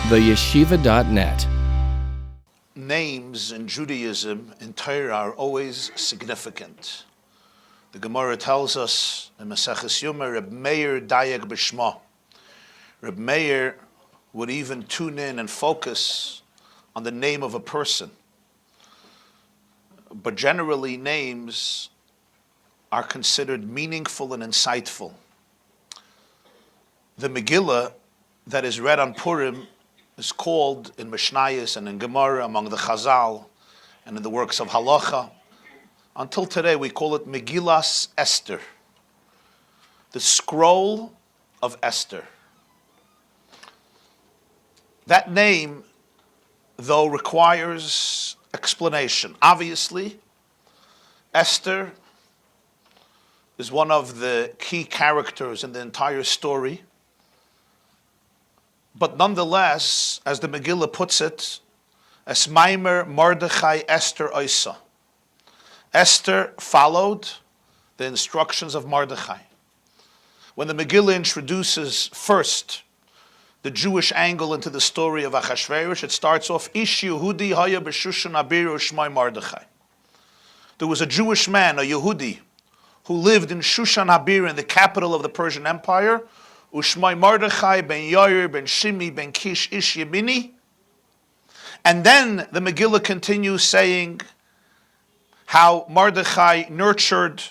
theyeshiva.net. Names in Judaism and Torah are always significant. The Gemara tells us in Maseches Yoma, Reb Meir Dayek B'Shma. Reb Meir would even tune in and focus on the name of a person. But generally, names are considered meaningful and insightful. The Megillah that is read on Purim is called in Mishnayos and in Gemara among the Chazal and in the works of Halacha. Until today, we call it Megillas Esther, the scroll of Esther. That name, though, requires explanation. Obviously, Esther is one of the key characters in the entire story. But nonetheless, as the Megillah puts it, Es Maimer Mordechai Esther Oisa. Esther followed the instructions of Mordechai. When the Megillah introduces first the Jewish angle into the story of Achashverosh, it starts off, Ish Yehudi Haya B'Shushan Abiru Shmai Mordechai. There was a Jewish man, a Yehudi, who lived in Shushan Habir, in the capital of the Persian Empire, Ushmai Mordechai ben Yair ben Shimi ben Kish Ish Yemini. And then the Megillah continues saying how Mordechai nurtured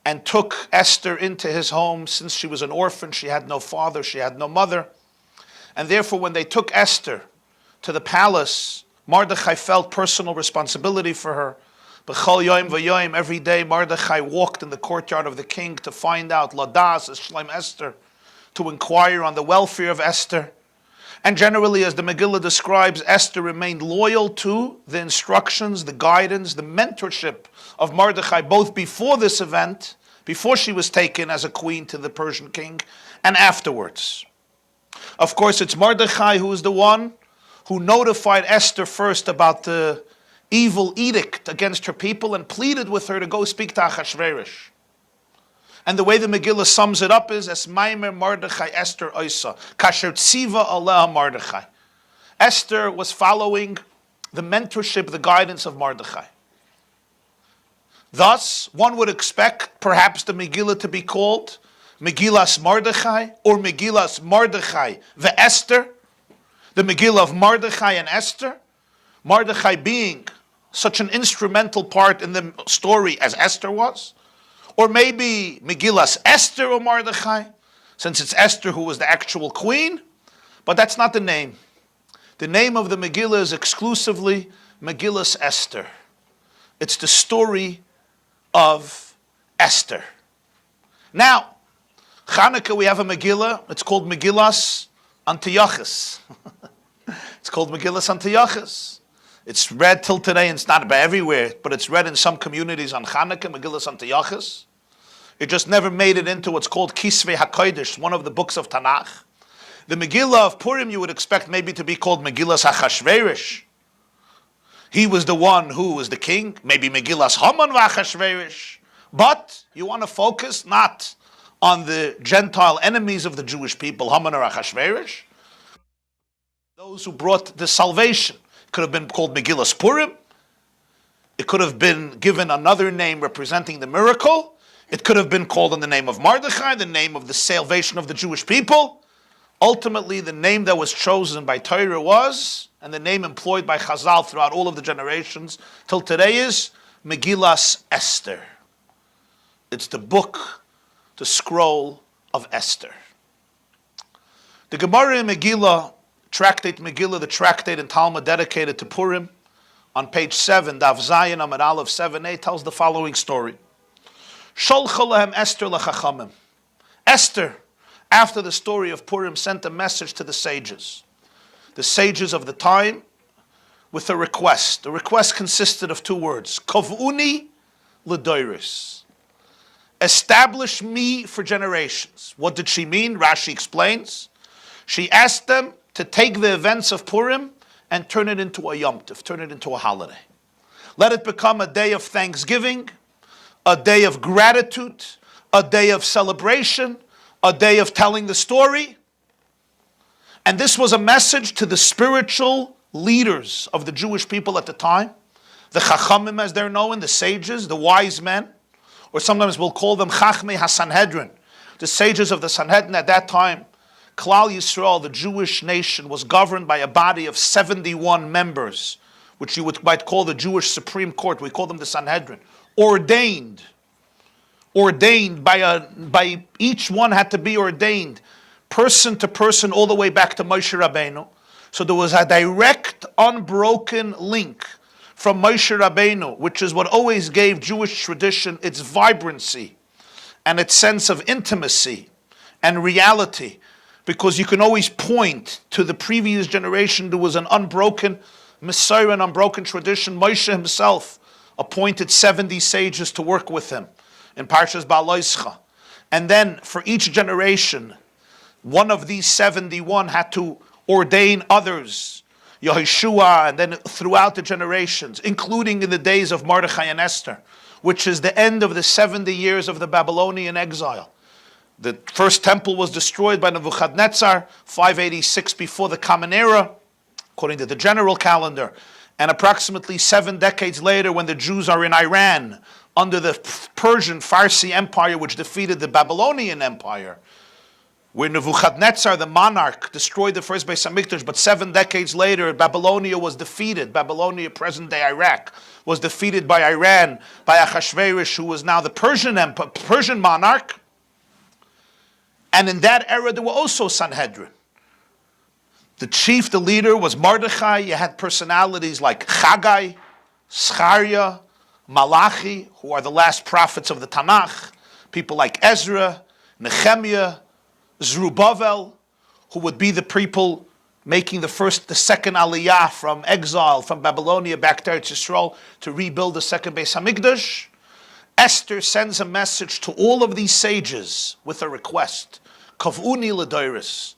and took Esther into his home. Since she was an orphan, she had no father, she had no mother. And therefore, when they took Esther to the palace, Mordechai felt personal responsibility for her. B'chol yoim v'yoim, every day Mordechai walked in the courtyard of the king to find out Ladas Shleim Esther, to inquire on the welfare of Esther. And generally, as the Megillah describes, Esther remained loyal to the instructions, the guidance, the mentorship of Mordechai, both before this event, before she was taken as a queen to the Persian king, and afterwards. Of course, it's Mordechai who is the one who notified Esther first about the evil edict against her people and pleaded with her to go speak to Achashverosh. And the way the Megillah sums it up is, Es Maimer Mordechai Esther Oisa, Kasher Tziva Aleha Mordechai. Esther was following the mentorship, the guidance of Mordechai. Thus, one would expect perhaps the Megillah to be called Megillas Mordechai, or Megillas Mordechai ve'Esther, the Megillah of Mordechai and Esther. Mordechai being such an instrumental part in the story as Esther was. Or maybe Megillas Esther or Mordechai, since it's Esther who was the actual queen. But that's not the name. The name of the Megillah is exclusively Megillas Esther. It's the story of Esther. Now, Chanukah, we have a Megillah. It's called Megillas Antiochus. It's called Megillas Antiochus. It's read till today, and it's not everywhere, but it's read in some communities on Chanukah, Megillas Antiochus. It just never made it into what's called Kisvei HaKodesh, one of the books of Tanakh. The Megillah of Purim you would expect maybe to be called Megillas Achashverosh. He was the one who was the king, maybe Megillas Haman v'Achashverosh. But you want to focus not on the Gentile enemies of the Jewish people, Haman or Achashverosh, those who brought the salvation. It could have been called Megillas Purim. It could have been given another name representing the miracle. It could have been called in the name of Mordechai, the name of the salvation of the Jewish people. Ultimately, the name that was chosen by Torah was, and the name employed by Chazal throughout all of the generations till today is, Megillas Esther. It's the book, the scroll of Esther. The Gemara in Megillah, Tractate Megillah, the tractate in Talmud dedicated to Purim, on page 7, Daf Zayin Amud Aleph 7a, tells the following story. Sholcha lahem Esther lechachamim. Esther, after the story of Purim, sent a message to the sages of the time, with a request. The request consisted of two words, Kov'uni l'doiris. Establish me for generations. What did she mean? Rashi explains. She asked them to take the events of Purim and turn it into a Yom Tov, turn it into a holiday. Let it become a day of thanksgiving, a day of gratitude, a day of celebration, a day of telling the story. And this was a message to the spiritual leaders of the Jewish people at the time, the Chachamim as they're known, the sages, the wise men, or sometimes we'll call them Chachmei HaSanhedrin, the sages of the Sanhedrin at that time. Klal Yisrael, the Jewish nation, was governed by a body of 71 members, which you might call the Jewish Supreme Court. We call them the Sanhedrin. Ordained by each one had to be ordained, person to person, all the way back to Moshe Rabbeinu. So there was a direct, unbroken link from Moshe Rabbeinu, which is what always gave Jewish tradition its vibrancy and its sense of intimacy and reality, because you can always point to the previous generation. There was an unbroken Messiah, an unbroken tradition. Moshe himself appointed 70 sages to work with him in Parshas Ba'aloischa. And then for each generation, one of these 71 had to ordain others, Yehoshua, and then throughout the generations, including in the days of Mordechai and Esther, which is the end of the 70 years of the Babylonian exile. The first temple was destroyed by Nebuchadnezzar, 586 before the Common Era, according to the general calendar. And approximately 7 decades later, when the Jews are in Iran, under the Persian Farsi Empire, which defeated the Babylonian Empire, where Nebuchadnezzar, the monarch, destroyed the first Beis HaMikdash, but 7 decades later, Babylonia was defeated. Babylonia, present-day Iraq, was defeated by Iran, by Achashverosh, who was now the Persian monarch. And in that era, there were also Sanhedrin. The chief, the leader, was Mordechai. You had personalities like Chagai, Schariah, Malachi, who are the last prophets of the Tanakh. People like Ezra, Nehemiah, Zerubbabel, who would be the people making the second aliyah from exile, from Babylonia back to Eretz Yisrael to rebuild the second Beis HaMikdash. Esther sends a message to all of these sages with a request. Kav'uni l'doros,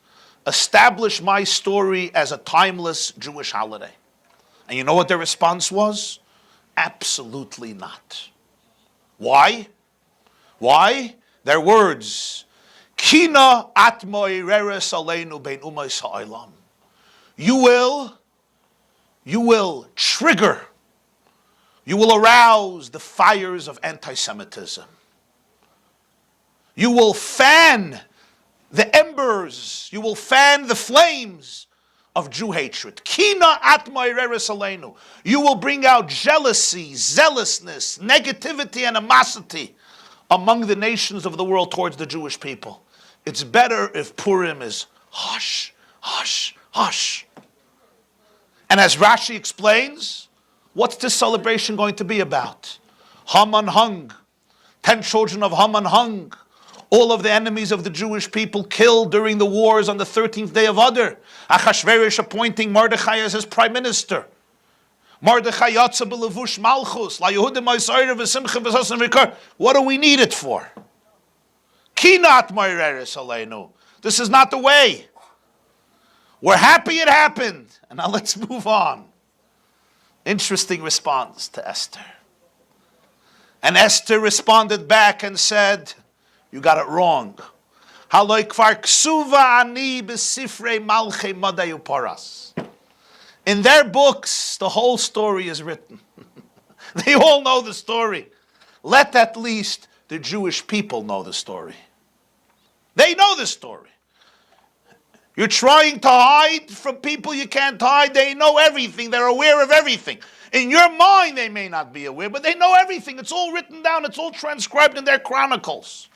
establish my story as a timeless Jewish holiday. And you know what their response was? Absolutely not. Why? Why? Their words. Kina atmoi reres aleinu bein umais ha'olam. You will trigger, you will arouse the fires of anti-Semitism. You will fan the embers, you will fan the flames of Jew hatred. Kina atmoi reres aleinu. You will bring out jealousy, zealousness, negativity, and animosity among the nations of the world towards the Jewish people. It's better if Purim is hush, hush, hush. And as Rashi explains, what's this celebration going to be about? Haman hung. 10 children of Haman hung. All of the enemies of the Jewish people killed during the wars on the 13th day of Adar. Achashverosh appointing Mordechai as his prime minister. Mordechai yatsa b'levush malchus. La Yehudim ha'yisrael v'simcha v'sasan v'kar. What do we need it for? Kinat moireres aleinu. This is not the way. We're happy it happened. And now let's move on. Interesting response to Esther. And Esther responded back and said, you got it wrong. Haloi kvar ksuva ani b'sifrei malchei madayu paras. In their books, the whole story is written. They all know the story. Let at least the Jewish people know the story. They know the story. You're trying to hide from people you can't hide. They know everything. They're aware of everything. In your mind, they may not be aware, but they know everything. It's all written down. It's all transcribed in their chronicles.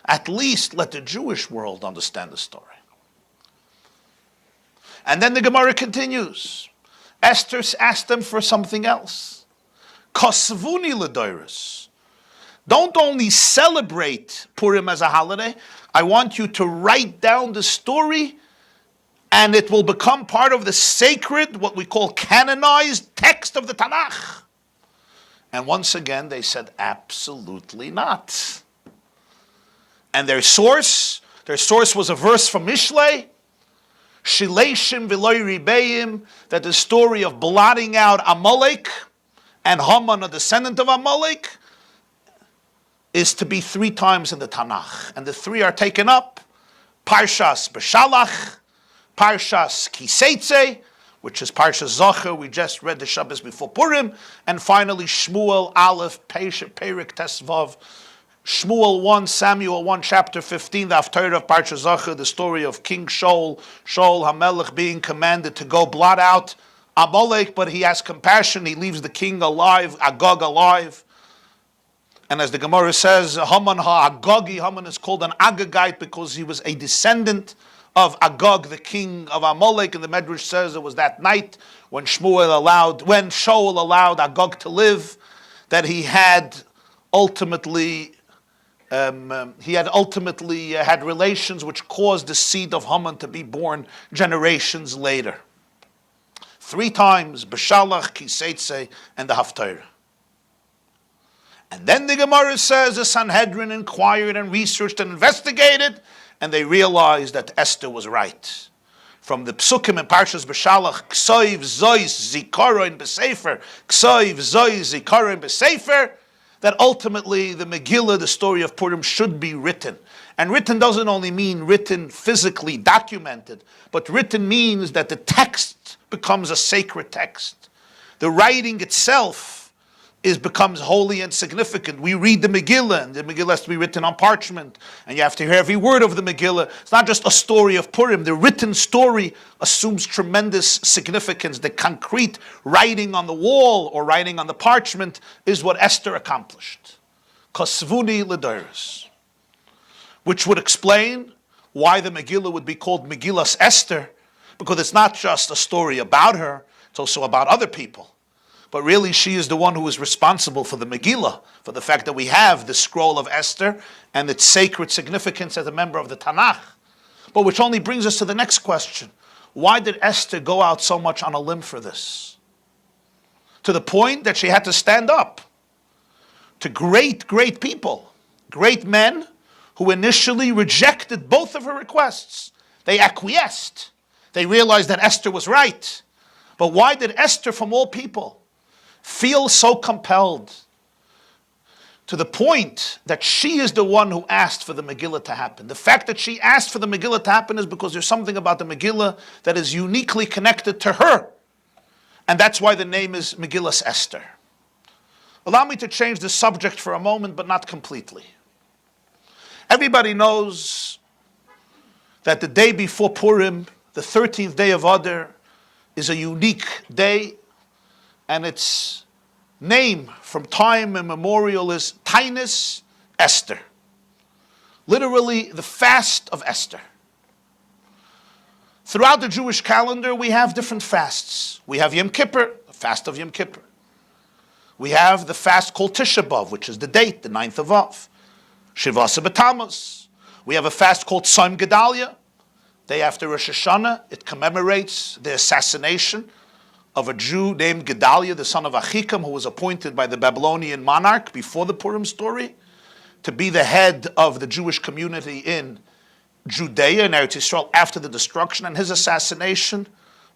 At least let the Jewish world understand the story. And then the Gemara continues. Esther asked them for something else. Kosvuni l'doros. Don't only celebrate Purim as a holiday. I want you to write down the story, and it will become part of the sacred, what we call canonized text of the Tanakh. And once again, they said, absolutely not. And their source was a verse from Mishlei, Shileishim v'loi ribeim, that the story of blotting out Amalek and Haman, a descendant of Amalek, is to be 3 times in the Tanakh. And the 3 are taken up, Parshas Beshalach, Parshas Kiseitze, which is Parshas Zachor, we just read the Shabbos before Purim, and finally Shmuel Aleph, Perik Tesvav, Shmuel 1, Samuel 1, chapter 15, the Haftarah of Parshas Zachor, the story of King Shaul HaMelech being commanded to go blot out Amalek, but he has compassion, he leaves the king alive, Agag alive. And as the Gemara says, Haman ha-Agagi, Haman is called an Agagite because he was a descendant of Agag, the king of Amalek, and the Medrash says it was that night when Shaul allowed Agag to live, that he had ultimately had relations which caused the seed of Haman to be born generations later. 3 times, Beshalach, Kiseitze, and the Haftarah. And then the Gemara says the Sanhedrin inquired and researched and investigated, and they realized that Esther was right. From the Psukim in Parshas Beshalach, Ksoiv Zois Zikaron B'Sefer, Ksoiv Zois Zikaron B'Sefer, that ultimately the Megillah, the story of Purim, should be written. And written doesn't only mean written physically, documented, but written means that the text becomes a sacred text. The writing itself becomes holy and significant. We read the Megillah, and the Megillah has to be written on parchment, and you have to hear every word of the Megillah. It's not just a story of Purim. The written story assumes tremendous significance. The concrete writing on the wall or writing on the parchment is what Esther accomplished. Kosvuni l'doros, which would explain why the Megillah would be called Megillas Esther, because it's not just a story about her, it's also about other people. But really, she is the one who is responsible for the Megillah, for the fact that we have the scroll of Esther and its sacred significance as a member of the Tanakh. But which only brings us to the next question. Why did Esther go out so much on a limb for this? To the point that she had to stand up to great people, great men who initially rejected both of her requests. They acquiesced. They realized that Esther was right. But why did Esther, from all people, feel so compelled to the point that she is the one who asked for the Megillah to happen? The fact that she asked for the Megillah to happen is because there's something about the Megillah that is uniquely connected to her. And that's why the name is Megillas Esther. Allow me to change the subject for a moment, but not completely. Everybody knows that the day before Purim, the 13th day of Adar, is a unique day, and its name from time immemorial is Taanis Esther. Literally, the Fast of Esther. Throughout the Jewish calendar, we have different fasts. We have Yom Kippur, the fast of Yom Kippur. We have the fast called Tisha B'Av, which is the date, the 9th of Av. Shivasa B'Tammuz. We have a fast called Tzom Gedalia. Day after Rosh Hashanah, it commemorates the assassination of a Jew named Gedalia, the son of Achikam, who was appointed by the Babylonian monarch before the Purim story to be the head of the Jewish community in Judea and Eretz Yisrael after the destruction. And his assassination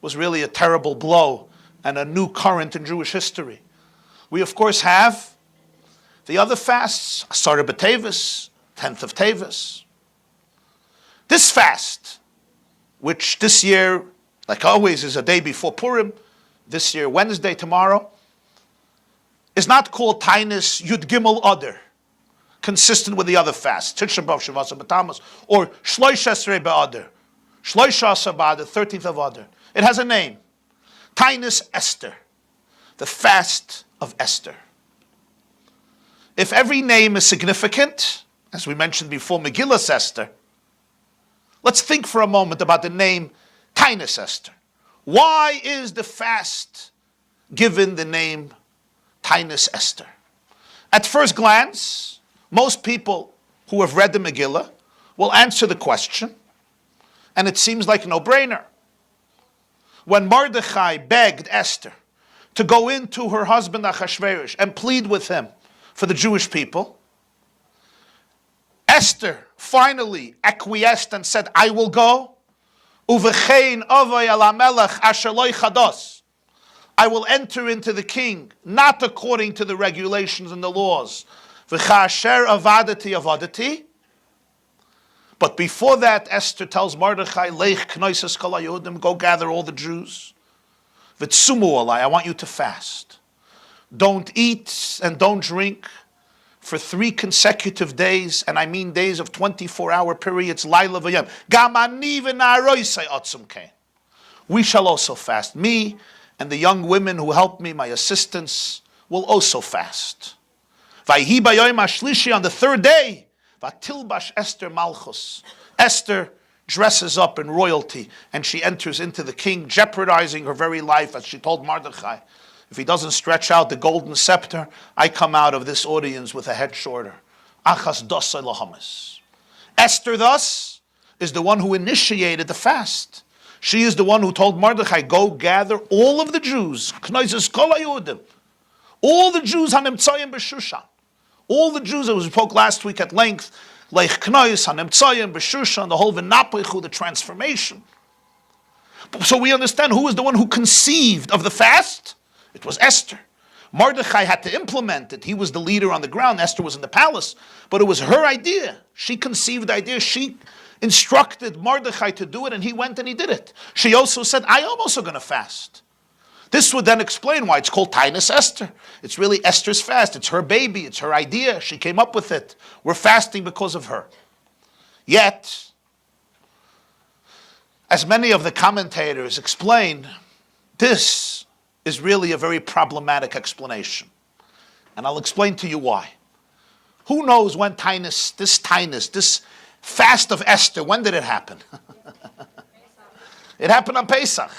was really a terrible blow and a new current in Jewish history. We, of course, have the other fasts, Asara B'Tevis, 10th of Tevis. This fast, which this year, like always, is a day before Purim, this year, Wednesday, tomorrow, is not called Taanis Yud Gimel Adar, consistent with the other fasts, Tisha B'Av, Shavasa B'Tammuz, or Shloisha Esrei B'Adar, Shloisha Asar B'Adar, 13th of Adar. It has a name, Taanis Esther, the fast of Esther. If every name is significant, as we mentioned before, Megillas Esther, let's think for a moment about the name Taanis Esther. Why is the fast given the name Taanis Esther? At first glance, most people who have read the Megillah will answer the question, and it seems like a no-brainer. When Mordechai begged Esther to go into her husband Achashverosh and plead with him for the Jewish people, Esther finally acquiesced and said, I will go. Uvechein avay ala melech asher lo chados. I will enter into the king, not according to the regulations and the laws. V'chasher avadati avadati. But before that, Esther tells Mordechai, Leich knoises kol haYehudim, go gather all the Jews. V'tsumu alai, I want you to fast. Don't eat and don't drink for 3 consecutive days, and I mean days of 24-hour periods, Laila v'yom. Gam ani v'na'aroisei atzum kein. We shall also fast. Me and the young women who help me, my assistants, will also fast. Vayhi bayom hashlishi, on the 3rd day, vatilbash Esther malchus. Esther dresses up in royalty and she enters into the king, jeopardizing her very life, as she told Mordechai, if he doesn't stretch out the golden scepter, I come out of this audience with a head shorter. Achas dosai lahamis. Esther thus is the one who initiated the fast. She is the one who told Mordechai, go gather all of the Jews, K'noises kol haYehudim, all the Jews hanimtzayim b'Shushan, all the Jews that we spoke last week at length, Leich Knois, hanimtzayim b'Shushan, the whole v'napichu, the transformation. So we understand who was the one who conceived of the fast. It was Esther. Mordechai had to implement it. He was the leader on the ground. Esther was in the palace. But it was her idea. She conceived the idea. She instructed Mordechai to do it, and he went and he did it. She also said, I am also going to fast. This would then explain why it's called Tainus Esther. It's really Esther's fast. It's her baby. It's her idea. She came up with it. We're fasting because of her. Yet, as many of the commentators explain, this is really a very problematic explanation. And I'll explain to you why. Who knows when this Fast of Esther, when did it happen? It happened on Pesach.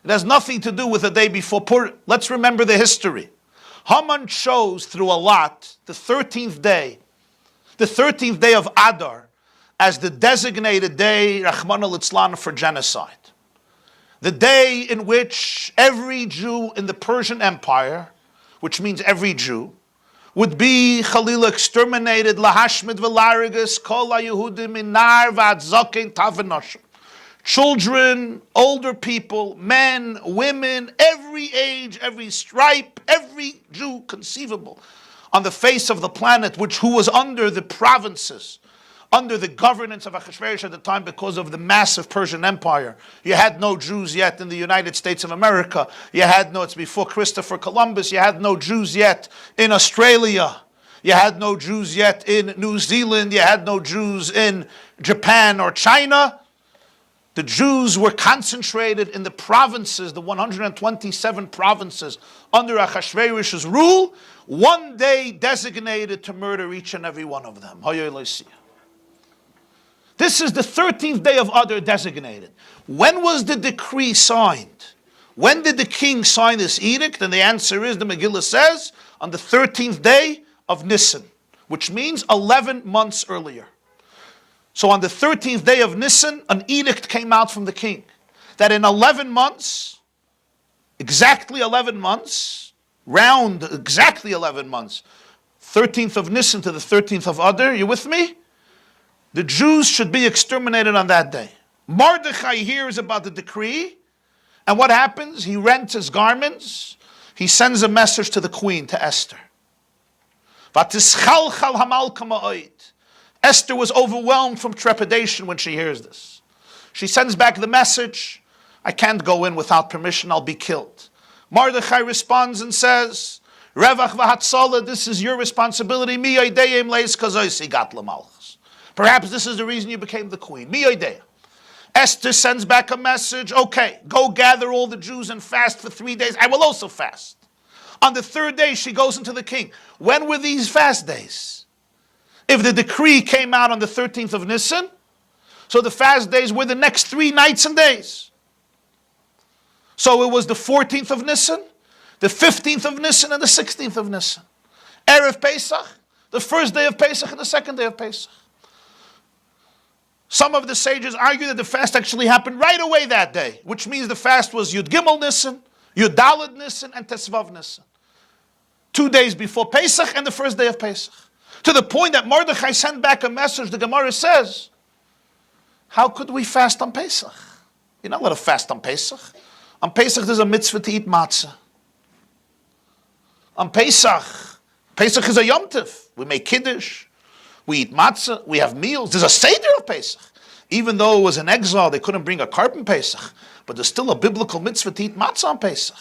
It has nothing to do with the day before Purim. Let's remember the history. Haman chose through a lot the 13th day of Adar, as the designated day, Rachmana litzlan, for genocide. The day in which every Jew in the Persian Empire, which means every Jew, would be Chalila exterminated, lahashmid v'larigus, kol haYehudim minar v'ad zaken tavenoshim. Children, older people, men, women, every age, every stripe, every Jew conceivable on the face of the planet, who was under the provinces, under the governance of Achashverosh at the time because of the massive Persian Empire. You had no Jews yet in the United States of America. It's before Christopher Columbus. You had no Jews yet in Australia. You had no Jews yet in New Zealand. You had no Jews in Japan or China. The Jews were concentrated in the provinces, the 127 provinces under Achashverosh's rule, one day designated to murder each and every one of them. This is the 13th day of Adar designated. When was the decree signed? When did the king sign this edict? And the answer is, the Megillah says, on the 13th day of Nisan, which means 11 months earlier. So on the 13th day of Nisan, an edict came out from the king that in 11 months, exactly 11 months, 13th of Nisan to the 13th of Adar, you with me? The Jews should be exterminated on that day. Mordechai hears about the decree, and what happens? He rents his garments, he sends a message to the queen, to Esther. Esther was overwhelmed from trepidation when she hears this. She sends back the message, I can't go in without permission, I'll be killed. Mordechai responds and says, Revach v'hatzalah, this is your responsibility. Mi yodeim leis kazoisi gat l'malchus. Perhaps this is the reason you became the queen. Mi yodeim. Esther sends back a message, okay, go gather all the Jews and fast for 3 days. I will also fast. On the 3rd day, she goes into the king. When were these fast days? If the decree came out on the 13th of Nisan, so the fast days were the next 3 nights and days. So it was the 14th of Nisan, the 15th of Nisan, and the 16th of Nisan. Erev Pesach, the first day of Pesach and the second day of Pesach. Some of the sages argue that the fast actually happened right away that day, which means the fast was Yud Gimel Nisan, Yud Daled Nisan, and Tesvav Nisan. 2 days before Pesach and the first day of Pesach. To the point that Mordechai sent back a message, the Gemara says, how could we fast on Pesach? You're not allowed to fast on Pesach. On Pesach there's a mitzvah to eat matzah. On Pesach is a Yom Tov. We make Kiddush. We eat matzah. We have meals. There's a Seder of Pesach. Even though it was in exile, they couldn't bring a carbon Pesach. But there's still a biblical mitzvah to eat matzah on Pesach.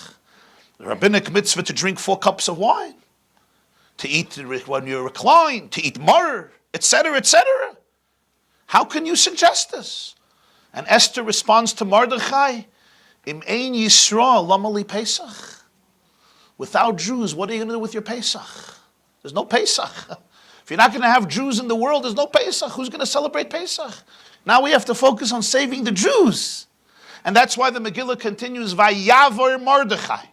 The rabbinic mitzvah to drink 4 cups of wine. To eat when you recline. To eat maror, etc., etc. How can you suggest this? And Esther responds to Mordechai, Im ein Yisrael lamali Pesach. Without Jews, what are you going to do with your Pesach? There's no Pesach. If you're not going to have Jews in the world, there's no Pesach. Who's going to celebrate Pesach? Now we have to focus on saving the Jews. And that's why the Megillah continues, Vayavor Mordechai,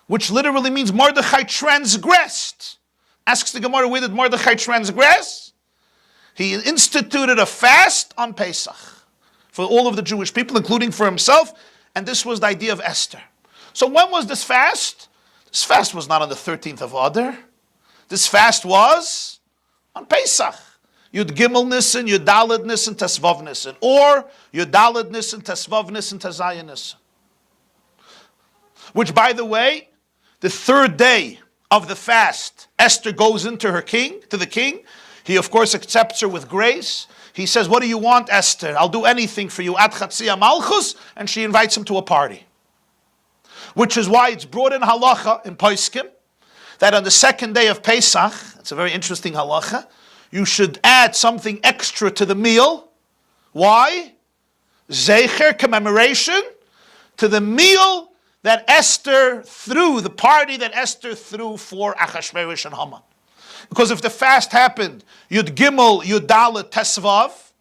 which literally means Mordechai transgressed. Asks the Gemara, where did Mordechai transgress? He instituted a fast on Pesach for all of the Jewish people, including for himself, and this was the idea of Esther. So when was this fast? This fast was not on the 13th of Adar. This fast was on Pesach. Yud Gimel Nisan, Yud Daled Nisan, Tesvav Nisan, or Yud Daled Nisan, Tesvav Nisan, Tezayin Nisan. Which, by the way, the 3rd day of the fast, Esther goes into her king, to the king. He, of course, accepts her with grace. He says, what do you want, Esther? I'll do anything for you. Ad Chatzia Malchus. And she invites him to a party. Which is why it's brought in halacha in Poskim, that on the 2nd day of Pesach, it's a very interesting halacha, you should add something extra to the meal. Why? Zecher, commemoration, to the meal that Esther threw, the party that Esther threw for Achashverosh and Haman. Because if the fast happened, Yud Gimel, Yud Dalet, Tesvav,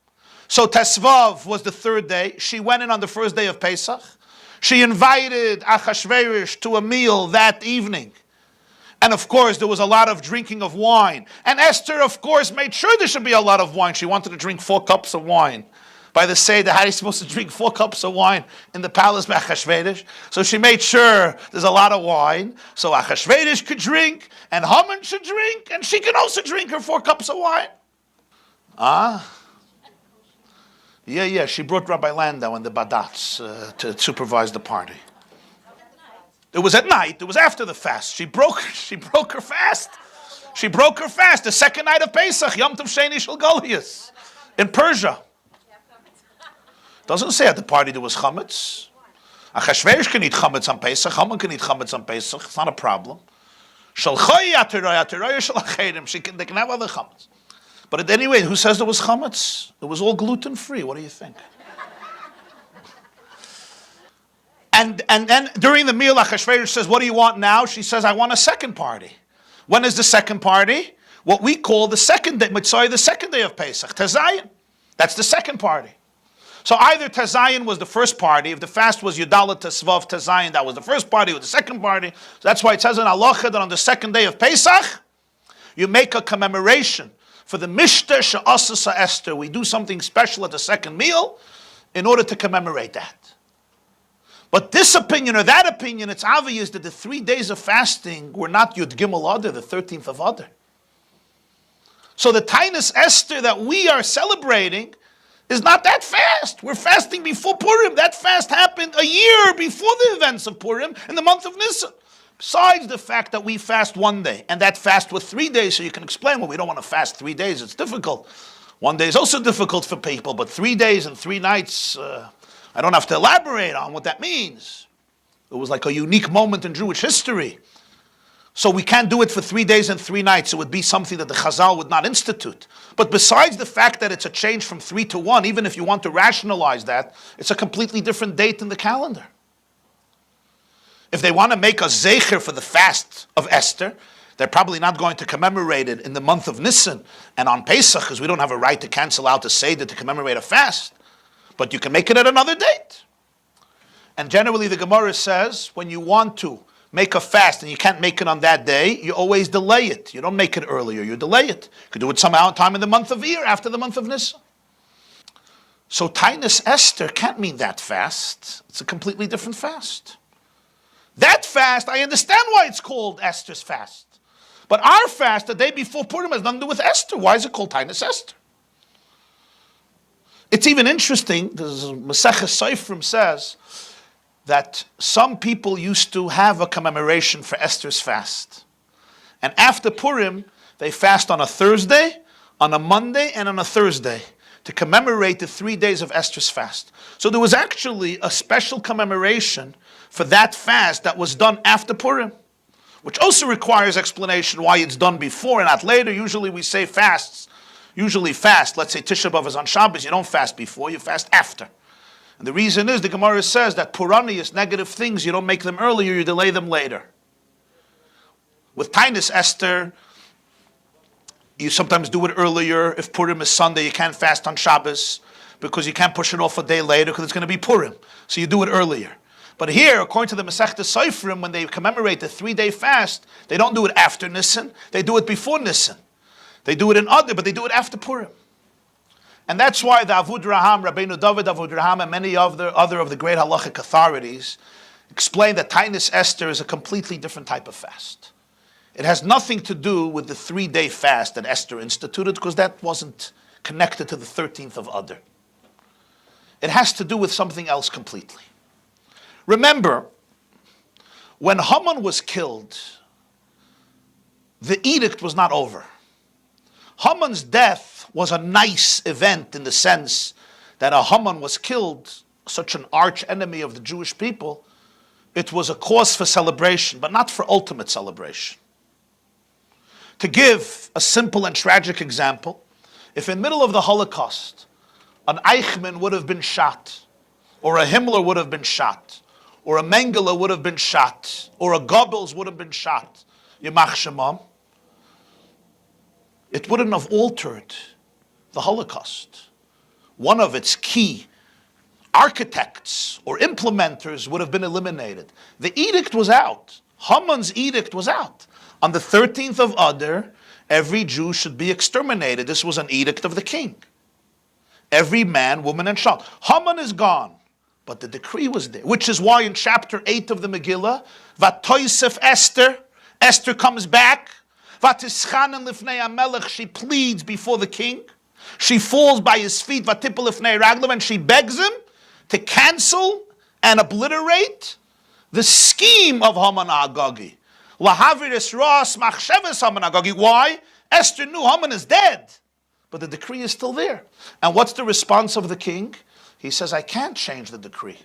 so Tesvav was the 3rd day. She went in on the 1st day of Pesach. She invited Achashverosh to a meal that evening. And of course, there was a lot of drinking of wine. And Esther, of course, made sure there should be a lot of wine. She wanted to drink 4 cups of wine. By the Seder, how are you supposed to drink 4 cups of wine in the palace of Achashverosh? So she made sure there's a lot of wine. So Achashverosh could drink, and Haman should drink, and she can also drink her 4 cups of wine. Yeah, she brought Rabbi Landau and the Badats to supervise the party. It was at night. It was after the fast. She broke her fast. She broke her fast. The 2nd night of Pesach, Yom Tov Sheni Shel Goliath, in Persia. Doesn't say at the party there was chametz. Achashverosh can eat chametz on Pesach. Haman can eat chametz on Pesach. It's not a problem. They can have other chametz. But anyway, who says there was chametz? It was all gluten free. What do you think? And then during the meal, Achashverosh says, what do you want now? She says, I want a 2nd party. When is the 2nd party? What we call the 2nd day, Mitzvah, the 2nd day of Pesach, Tezayin. That's the 2nd party. So either Tezayin was the 1st party, if the fast was Yudalat Tesvav Tezayin, that was the 1st party, or the 2nd party. So that's why it says in Halacha that on the 2nd day of Pesach, you make a commemoration for the Mishter She'asasa Esther. We do something special at the 2nd meal in order to commemorate that. But this opinion or that opinion, it's obvious that the 3 days of fasting were not Yud Gimel Adar, the 13th of Adar. So the Tainis Esther that we are celebrating is not that fast. We're fasting before Purim. That fast happened a year before the events of Purim in the month of Nisan. Besides the fact that we fast 1 day, and that fast was 3 days, so you can explain, well, we don't want to fast 3 days. It's difficult. 1 day is also difficult for people, but 3 days and 3 nights, I don't have to elaborate on what that means. It was like a unique moment in Jewish history. So we can't do it for 3 days and 3 nights. It would be something that the Chazal would not institute. But besides the fact that it's a change from 3 to 1, even if you want to rationalize that, it's a completely different date in the calendar. If they want to make a zecher for the fast of Esther, they're probably not going to commemorate it in the month of Nisan and on Pesach, because we don't have a right to cancel out the Seder to commemorate a fast. But you can make it at another date. And generally the Gemara says, when you want to make a fast and you can't make it on that day, you always delay it. You don't make it earlier, you delay it. You could do it sometime in the month of Iyar, after the month of Nisan. So Tainis Esther can't mean that fast. It's a completely different fast. That fast, I understand why it's called Esther's fast. But our fast, the day before Purim, has nothing to do with Esther. Why is it called Tainis Esther? It's even interesting, Maseches Sofrim says, that some people used to have a commemoration for Esther's fast. And after Purim, they fast on a Thursday, on a Monday and on a Thursday to commemorate the 3 days of Esther's fast. So there was actually a special commemoration for that fast that was done after Purim, which also requires explanation why it's done before and not later. Usually we say fasts, let's say Tisha B'Av is on Shabbos, you don't fast before, you fast after. And the reason is, the Gemara says that Puranius, negative things, you don't make them earlier, you delay them later. With Tainis Esther, you sometimes do it earlier. If Purim is Sunday, you can't fast on Shabbos because you can't push it off a day later because it's going to be Purim. So you do it earlier. But here, according to the Masechta Sofrim, when they commemorate the 3-day fast, they don't do it after Nisan, they do it before Nisan. They do it in Adar, but they do it after Purim. And that's why the Avud Raham, Rabbeinu David Avud Raham, and many other of the great halachic authorities explain that Tainis Esther is a completely different type of fast. It has nothing to do with the 3-day fast that Esther instituted, because that wasn't connected to the 13th of Adar. It has to do with something else completely. Remember, when Haman was killed, the edict was not over. Haman's death was a nice event in the sense that a Haman was killed, such an arch enemy of the Jewish people. It was a cause for celebration, but not for ultimate celebration. To give a simple and tragic example, if in the middle of the Holocaust, an Eichmann would have been shot, or a Himmler would have been shot, or a Mengele would have been shot, or a Goebbels would have been shot, Yimach Shemam, it wouldn't have altered the Holocaust. One of its key architects or implementers would have been eliminated. The edict was out. Haman's edict was out. On the 13th of Adar, every Jew should be exterminated. This was an edict of the king. Every man, woman, and child. Haman is gone, but the decree was there, which is why in chapter 8 of the Megillah, Vatoisef Esther, Esther comes back, Vatischanan lifnei HaMelech, she pleads before the king. She falls by his feet, Vatipel lifnei Raglav, and she begs him to cancel and obliterate the scheme of Haman Agagi. Lahaviris Ras Machsheves Haman Agagi. Why? Esther knew Haman is dead, but the decree is still there. And what's the response of the king? He says, I can't change the decree.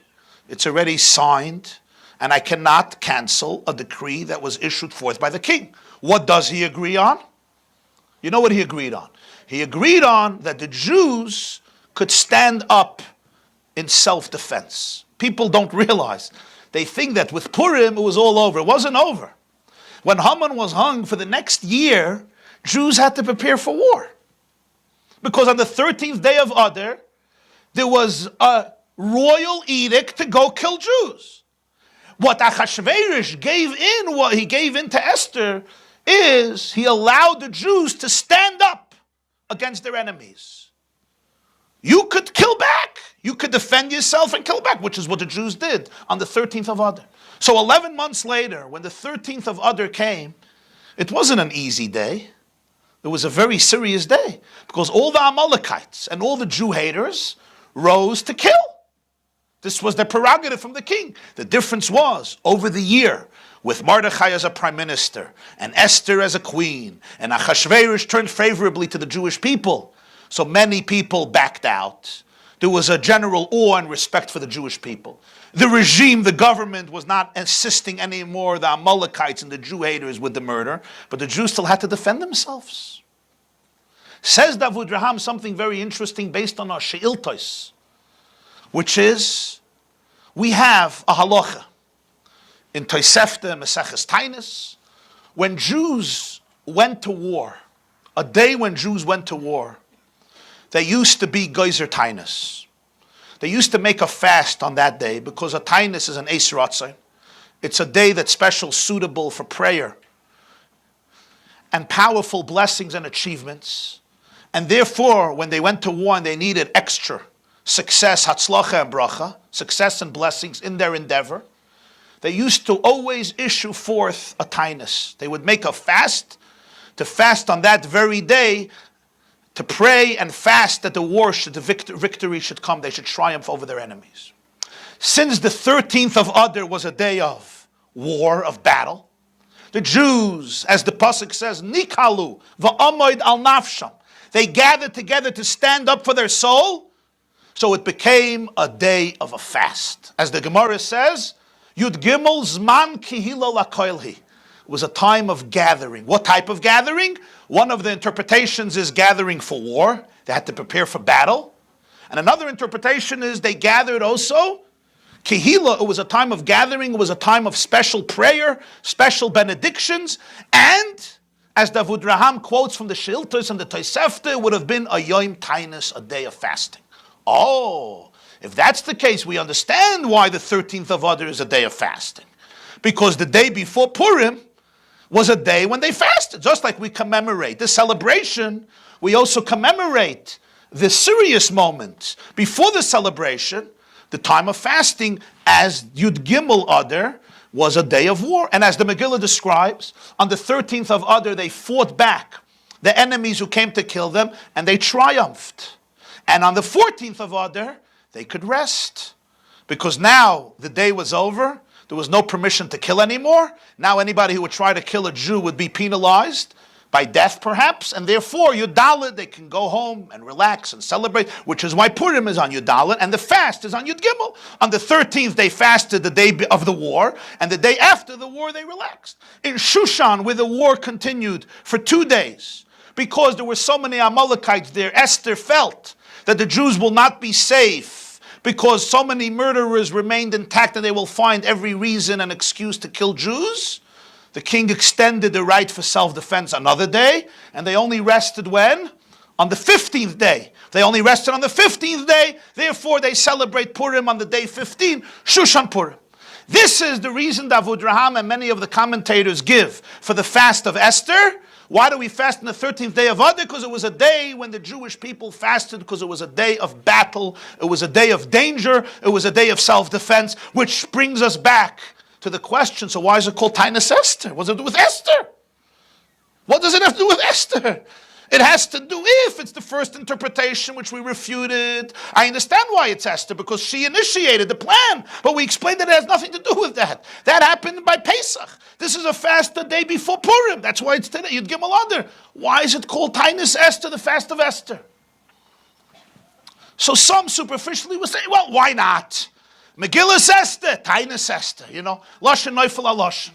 It's already signed, and I cannot cancel a decree that was issued forth by the king. What does he agree on? You know what he agreed on? He agreed on that the Jews could stand up in self-defense. People don't realize. They think that with Purim it was all over. It wasn't over. When Haman was hung for the next year, Jews had to prepare for war. Because on the 13th day of Adar, there was a royal edict to go kill Jews. What Achashverosh gave in, what he gave in to Esther, is he allowed the Jews to stand up against their enemies. You could kill back. You could defend yourself and kill back, which is what the Jews did on the 13th of Adar. So 11 months later, when the 13th of Adar came, it wasn't an easy day. It was a very serious day, because all the Amalekites and all the Jew haters rose to kill. This was their prerogative from the king. The difference was, over the year, with Mordechai as a prime minister, and Esther as a queen, and Achashverosh turned favorably to the Jewish people, so many people backed out. There was a general awe and respect for the Jewish people. The regime, the government, was not assisting anymore the Amalekites and the Jew haters with the murder, but the Jews still had to defend themselves. Says Davud Raham something very interesting based on our She'iltos, which is, we have a halacha in Tosefta, Maseches Tainis, when Jews went to war, a day when Jews went to war, they used to be Geyser Tainis. They used to make a fast on that day, because a Tainis is an Eis Ratzon. It's a day that's special, suitable for prayer and powerful blessings and achievements. And therefore, when they went to war and they needed extra success, hatzlacha and bracha, success and blessings in their endeavor, they used to always issue forth a tainus. They would make a fast, to fast on that very day, to pray and fast that the war should, the victory should come, they should triumph over their enemies. Since the 13th of Adar was a day of war, of battle, the Jews, as the pasuk says, nikalu va'amoid al nafsham, they gathered together to stand up for their soul. So it became a day of a fast. As the Gemara says, Yud Gimel Zman Kihila Lakoilhi. It was a time of gathering. What type of gathering? One of the interpretations is gathering for war. They had to prepare for battle. And another interpretation is they gathered also. Kihila, it was a time of gathering. It was a time of special prayer, special benedictions. And, as Davud Raham quotes from the Shiltos and the Tosefta, it would have been a Yom Tainus, a day of fasting. Oh, if that's the case, we understand why the 13th of Adar is a day of fasting. Because the day before Purim was a day when they fasted. Just like we commemorate the celebration, we also commemorate the serious moment before the celebration, the time of fasting, as Yud Gimel Adar was a day of war. And as the Megillah describes, on the 13th of Adar, they fought back the enemies who came to kill them, and they triumphed. And on the 14th of Adar, they could rest. Because now the day was over. There was no permission to kill anymore. Now anybody who would try to kill a Jew would be penalized by death perhaps. And therefore, Yud they can go home and relax and celebrate, which is why Purim is on Yud and the fast is on Yud Gimel. On the 13th, they fasted the day of the war. And the day after the war, they relaxed. In Shushan, where the war continued for 2 days, because there were so many Amalekites there, Esther felt that the Jews will not be safe because so many murderers remained intact and they will find every reason and excuse to kill Jews. The king extended the right for self-defense another day, and they only rested when? On the 15th day. They only rested on the 15th day, therefore they celebrate Purim on the day 15, Shushan Purim. This is the reason Davud Raham and many of the commentators give for the Fast of Esther. Why do we fast on the 13th day of Adar? Because it was a day when the Jewish people fasted, because it was a day of battle, it was a day of danger, it was a day of self-defense, which brings us back to the question, so why is it called Tainus Esther? What does it do with Esther? What does it have to do with Esther? It has to do, if it's the first interpretation which we refuted. I understand why it's Esther, because she initiated the plan, but we explained that it has nothing to do with that. That happened by Pesach. This is a fast the day before Purim. That's why it's today, Yud Gimel Adar. Why is it called Tainus Esther, the Fast of Esther? So some superficially will say, well, why not? Megillah Esther, Tainus Esther, Lashon Neufel Lashon.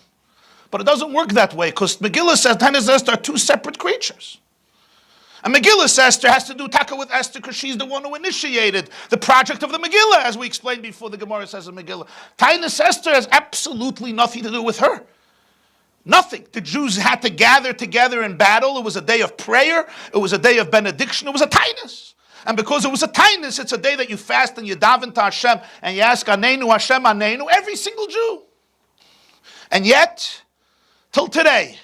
But it doesn't work that way, because Megillah says Tainus Esther are two separate creatures. And Megillah Esther has to do taka with Esther because she's the one who initiated the project of the Megillah, as we explained before. The Gemara says in Megillah. Tainus Esther has absolutely nothing to do with her. Nothing. The Jews had to gather together in battle. It was a day of prayer. It was a day of benediction. It was a Tainus. And because it was a Tainus, it's a day that you fast and you daven to Hashem and you ask Aneinu, Hashem, Aneinu, every single Jew. And yet, till today,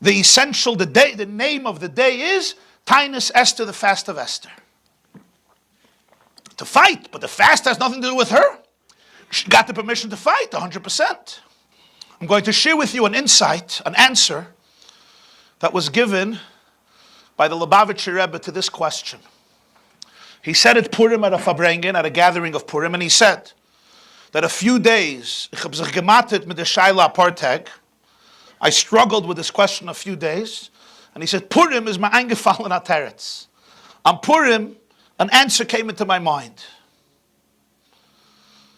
the essential, the name of the day is Tainus Esther, the Fast of Esther. To fight, but the fast has nothing to do with her. She got the permission to fight, 100%. I'm going to share with you an insight, an answer that was given by the Lubavitcher Rebbe to this question. He said at Purim at a Fabrengen, at a gathering of Purim, and he said that a few days, I struggled with this question a few days, and he said, Purim is my eingefallen ateretz. On Purim, an answer came into my mind.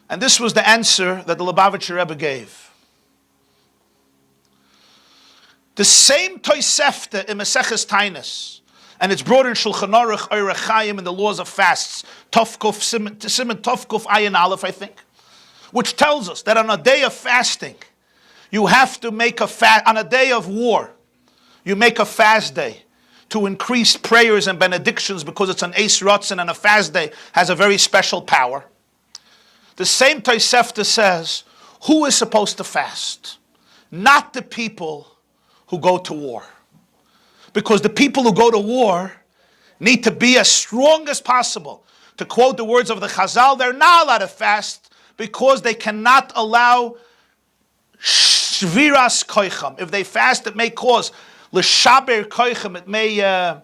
And this was the answer that the Lubavitcher Rebbe gave. The same Tosefta in Maseches Tainus, and it's brought in Shulchan Aruch, Ohr Chaim, in the laws of fasts, Tovkuf, Siman Tovkuf Ayin Aleph, I think, which tells us that on a day of fasting, you have to make a fast, on a day of war, you make a fast day to increase prayers and benedictions because it's an Eis Ratzon and a fast day has a very special power. The same Tosefta says, who is supposed to fast? Not the people who go to war. Because the people who go to war need to be as strong as possible. To quote the words of the Chazal, they're not allowed to fast because they cannot allow shviras koicham. If they fast, it may cause l'shaber koicham. It may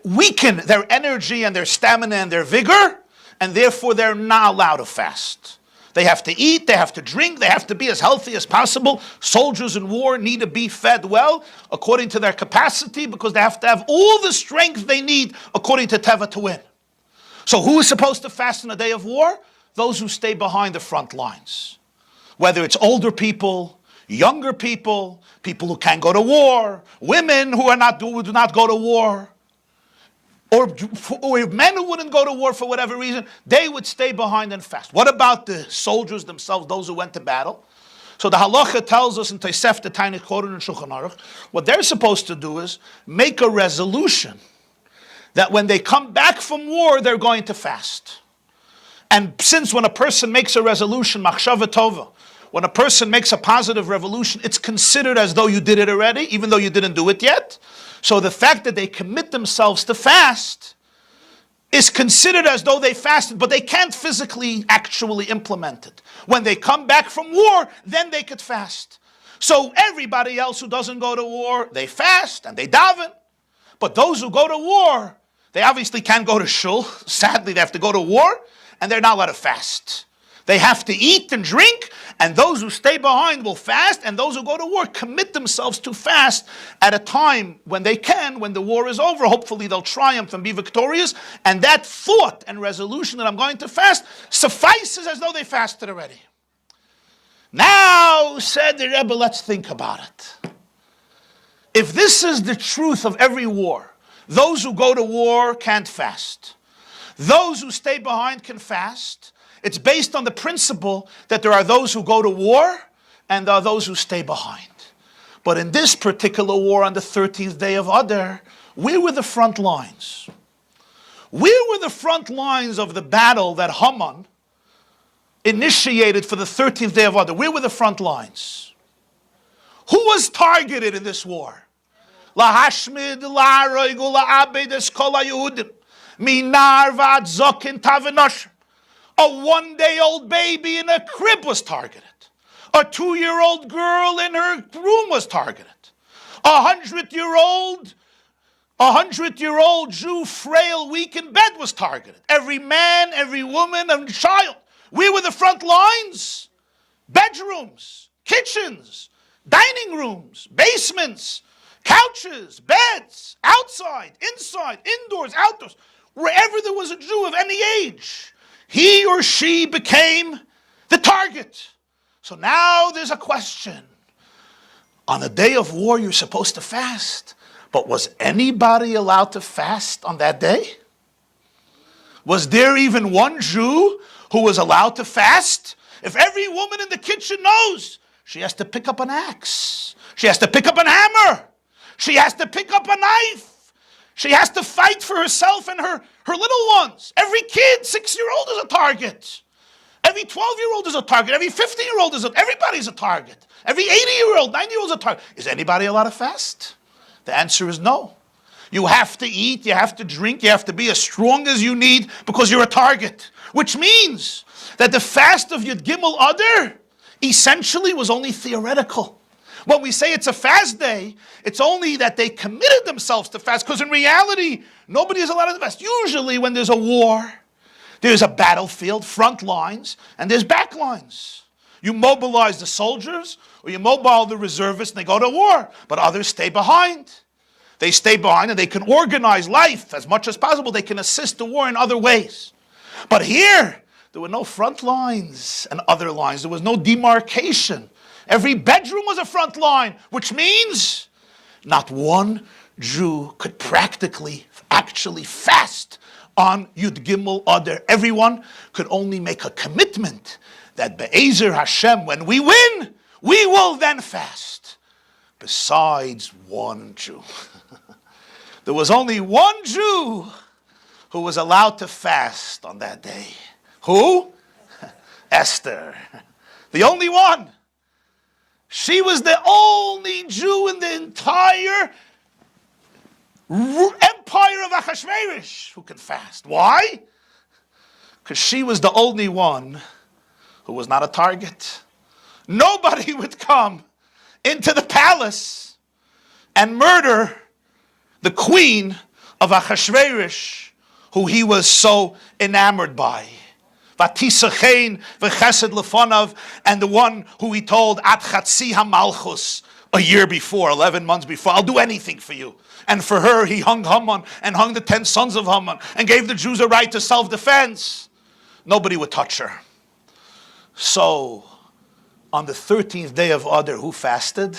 weaken their energy and their stamina and their vigor, and therefore they're not allowed to fast. They have to eat, they have to drink, they have to be as healthy as possible. Soldiers in war need to be fed well according to their capacity because they have to have all the strength they need according to Teva to win. So who is supposed to fast in a day of war? Those who stay behind the front lines. Whether it's older people, younger people, people who can't go to war, women who do not go to war, or men who wouldn't go to war for whatever reason, they would stay behind and fast. What about the soldiers themselves, those who went to battle? So the halacha tells us in Tosefta Tiny quoted in Shulchan Aruch, what they're supposed to do is make a resolution that when they come back from war, they're going to fast. And since when a person makes a resolution, machshava tova, when a person makes a positive revolution, it's considered as though you did it already, even though you didn't do it yet. So the fact that they commit themselves to fast is considered as though they fasted, but they can't physically actually implement it. When they come back from war, then they could fast. So everybody else who doesn't go to war, they fast and they daven. But those who go to war, they obviously can't go to shul. Sadly, they have to go to war, and they're not allowed to fast. They have to eat and drink, and those who stay behind will fast, and those who go to war commit themselves to fast at a time when they can, when the war is over. Hopefully they'll triumph and be victorious, and that thought and resolution that I'm going to fast suffices as though they fasted already. Now, said the Rebbe, let's think about it. If this is the truth of every war, those who go to war can't fast. Those who stay behind can fast. It's based on the principle that there are those who go to war and there are those who stay behind. But in this particular war on the 13th day of Adar, where were the front lines? Where were the front lines of the battle that Haman initiated for the 13th day of Adar? Where were the front lines? Who was targeted in this war? Lahashmid, la'aroigu, la'abed, eskol ha'yehudim, minar v'ad zokin tavenosh. A 1-day-old baby in a crib was targeted. A 2-year-old girl in her room was targeted. A 100-year-old Jew, frail, weak in bed was targeted. Every man, every woman, and child. Where were the front lines? Bedrooms, kitchens, dining rooms, basements, couches, beds, outside, inside, indoors, outdoors. Wherever there was a Jew of any age, he or she became the target. So now there's a question. On a day of war, you're supposed to fast. But was anybody allowed to fast on that day? Was there even one Jew who was allowed to fast? If every woman in the kitchen knows, she has to pick up an axe. She has to pick up a hammer. She has to pick up a knife. She has to fight for herself and her little ones. Every kid, 6-year-old is a target. Every 12-year-old is a target. Every 50-year-old everybody's a target. Every 80-year-old, 90-year-old is a target. Is anybody allowed to fast? The answer is no. You have to eat, you have to drink, you have to be as strong as you need because you're a target. Which means that the fast of Yud Gimel Adar essentially was only theoretical. When we say it's a fast day, it's only that they committed themselves to fast, because in reality, nobody is allowed to fast. Usually when there's a war, there's a battlefield, front lines, and there's back lines. You mobilize the soldiers, or you mobile the reservists, and they go to war. But others stay behind. They stay behind, and they can organize life as much as possible. They can assist the war in other ways. But here, there were no front lines and other lines. There was no demarcation. Every bedroom was a front line, which means not one Jew could actually fast on Yud Gimel Adar. Everyone could only make a commitment that Be'ezer Hashem, when we win, we will then fast. Besides one Jew. There was only one Jew who was allowed to fast on that day. Who? Esther. The only one. She was the only Jew in the entire empire of Achashverosh who could fast. Why? Because she was the only one who was not a target. Nobody would come into the palace and murder the queen of Achashverosh, who he was so enamored by. Vatisachein v'chesed lefonav, and the one who he told at chatzi hamalchus, a year before, 11 months before, I'll do anything for you. And for her, he hung Haman and hung the 10 sons of Haman and gave the Jews a right to self-defense. Nobody would touch her. So, on the 13th day of Adar, who fasted?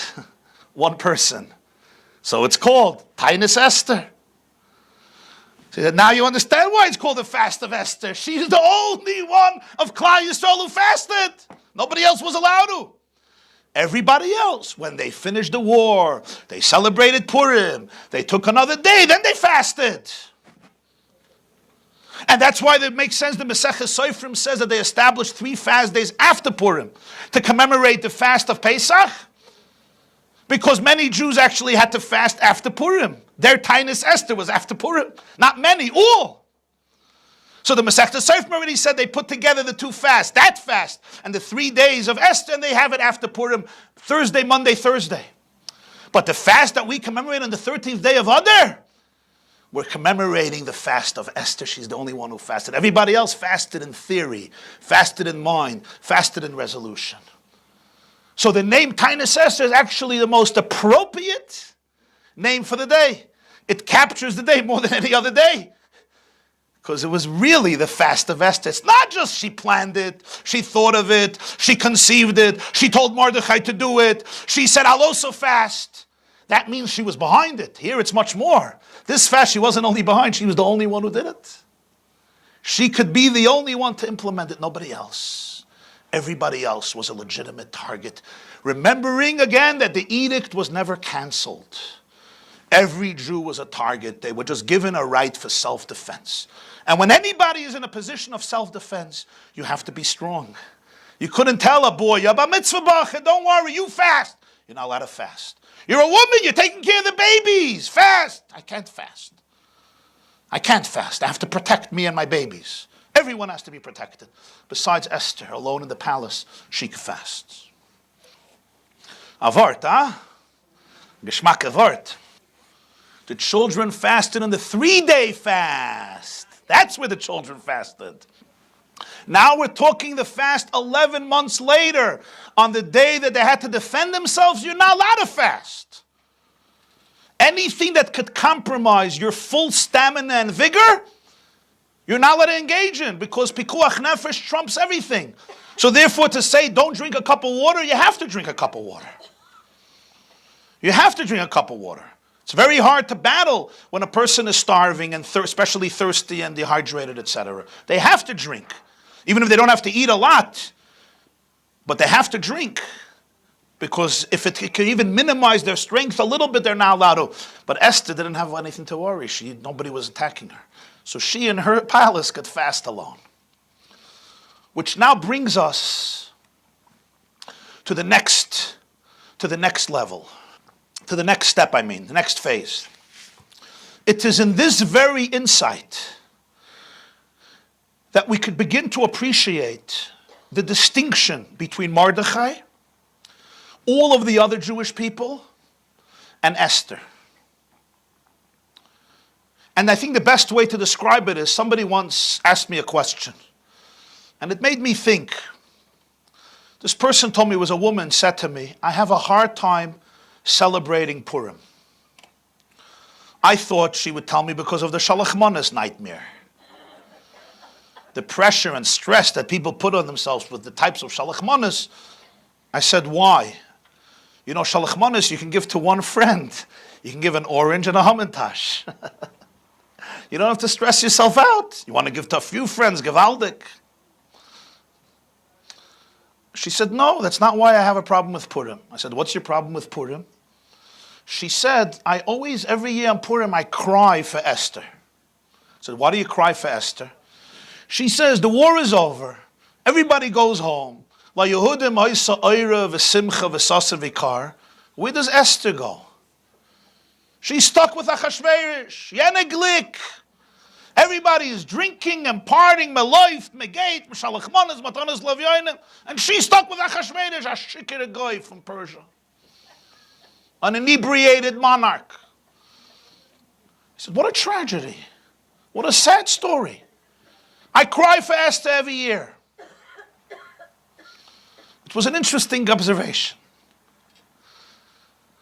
One person. So it's called Tainis Esther. So now you understand why it's called the Fast of Esther. She's the only one of Klal Yisrael who fasted. Nobody else was allowed to. Everybody else, when they finished the war, they celebrated Purim, they took another day, then they fasted. And that's why it makes sense the Maseches Sofrim says that they established 3 fast days after Purim to commemorate the fast of Pesach, because many Jews actually had to fast after Purim. Their Tainis Esther was after Purim. Not many, all. So the Masechta Sofrim already said they put together the 2 fasts, that fast, and the 3 days of Esther, and they have it after Purim, Thursday, Monday, Thursday. But the fast that we commemorate on the 13th day of Adar, we're commemorating the fast of Esther. She's the only one who fasted. Everybody else fasted in theory, fasted in mind, fasted in resolution. So the name Tainis Esther is actually the most appropriate name for the day. It captures the day more than any other day. Because it was really the Fast of Esther. It's not just she planned it, she thought of it, she conceived it, she told Mordechai to do it, she said, I'll also fast. That means she was behind it. Here it's much more. This fast, she wasn't only behind, she was the only one who did it. She could be the only one to implement it, nobody else. Everybody else was a legitimate target. Remembering again that the edict was never canceled. Every Jew was a target. They were just given a right for self-defense. And when anybody is in a position of self-defense, you have to be strong. You couldn't tell a boy, "You're bar mitzvah bacher, don't worry, you fast." You're not allowed to fast. You're a woman, you're taking care of the babies. Fast. I can't fast. I can't fast. I have to protect me and my babies. Everyone has to be protected. Besides Esther, alone in the palace, she could fast. Avort, Geschmack avort. The children fasted on the 3-day fast. That's where the children fasted. Now we're talking the fast 11 months later. On the day that they had to defend themselves, you're not allowed to fast. Anything that could compromise your full stamina and vigor, you're not allowed to engage in, because pikuach nefesh trumps everything. So therefore to say don't drink a cup of water, you have to drink a cup of water. You have to drink a cup of water. It's very hard to battle when a person is starving and especially thirsty and dehydrated, etc. They have to drink, even if they don't have to eat a lot, but they have to drink, because if it can even minimize their strength a little bit, they're not allowed to. But Esther didn't have anything to worry. Nobody was attacking her. So she in her palace could fast alone. Which now brings us to the next level. To the next step, the next phase. It is in this very insight that we could begin to appreciate the distinction between Mordechai, all of the other Jewish people, and Esther. And I think the best way to describe it is, somebody once asked me a question, and it made me think. This person told me, it was a woman, said to me, I have a hard time celebrating Purim. I thought she would tell me because of the Shalach Manas nightmare. The pressure and stress that people put on themselves with the types of Shalach Manas. I said, why? You know, Shalach Manas you can give to one friend. You can give an orange and a hamantash. You don't have to stress yourself out. You want to give to a few friends, gewaldig. She said, no, that's not why I have a problem with Purim. I said, what's your problem with Purim? She said, every year on Purim, I cry for Esther. I said, why do you cry for Esther? She says, the war is over. Everybody goes home. Where does Esther go? She's stuck with Achashverosh. Yeneglik. Everybody is drinking and partying, meloif, megate, mishalach manas, matanas lavyoinim, and she's stuck with Achashverosh, a shikir goy from Persia, an inebriated monarch. He said, what a tragedy. What a sad story. I cry for Esther every year. It was an interesting observation.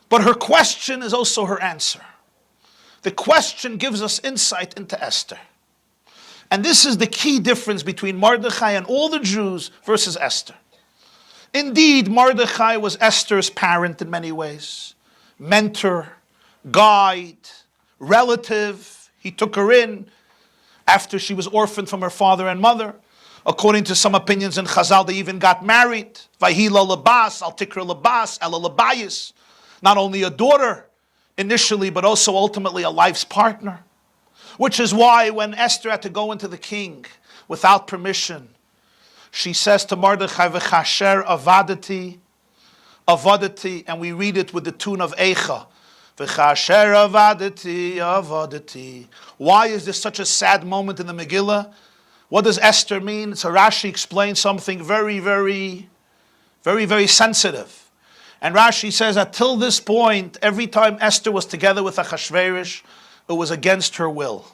But her question is also her answer. The question gives us insight into Esther. And this is the key difference between Mordechai and all the Jews versus Esther. Indeed, Mordechai was Esther's parent in many ways. Mentor, guide, relative. He took her in after she was orphaned from her father and mother. According to some opinions in Chazal, they even got married. Vahila labas, al tikra labas, ela labayis. Not only a daughter initially, but also ultimately a life's partner. Which is why when Esther had to go into the king without permission, she says to Mordechai, V'chasher avadati, avadati, and we read it with the tune of Eicha. V'chasher avadati, avadati. Why is this such a sad moment in the Megillah? What does Esther mean? So Rashi explains something very, very, very, very sensitive. And Rashi says that till this point, every time Esther was together with Achashverosh, it was against her will.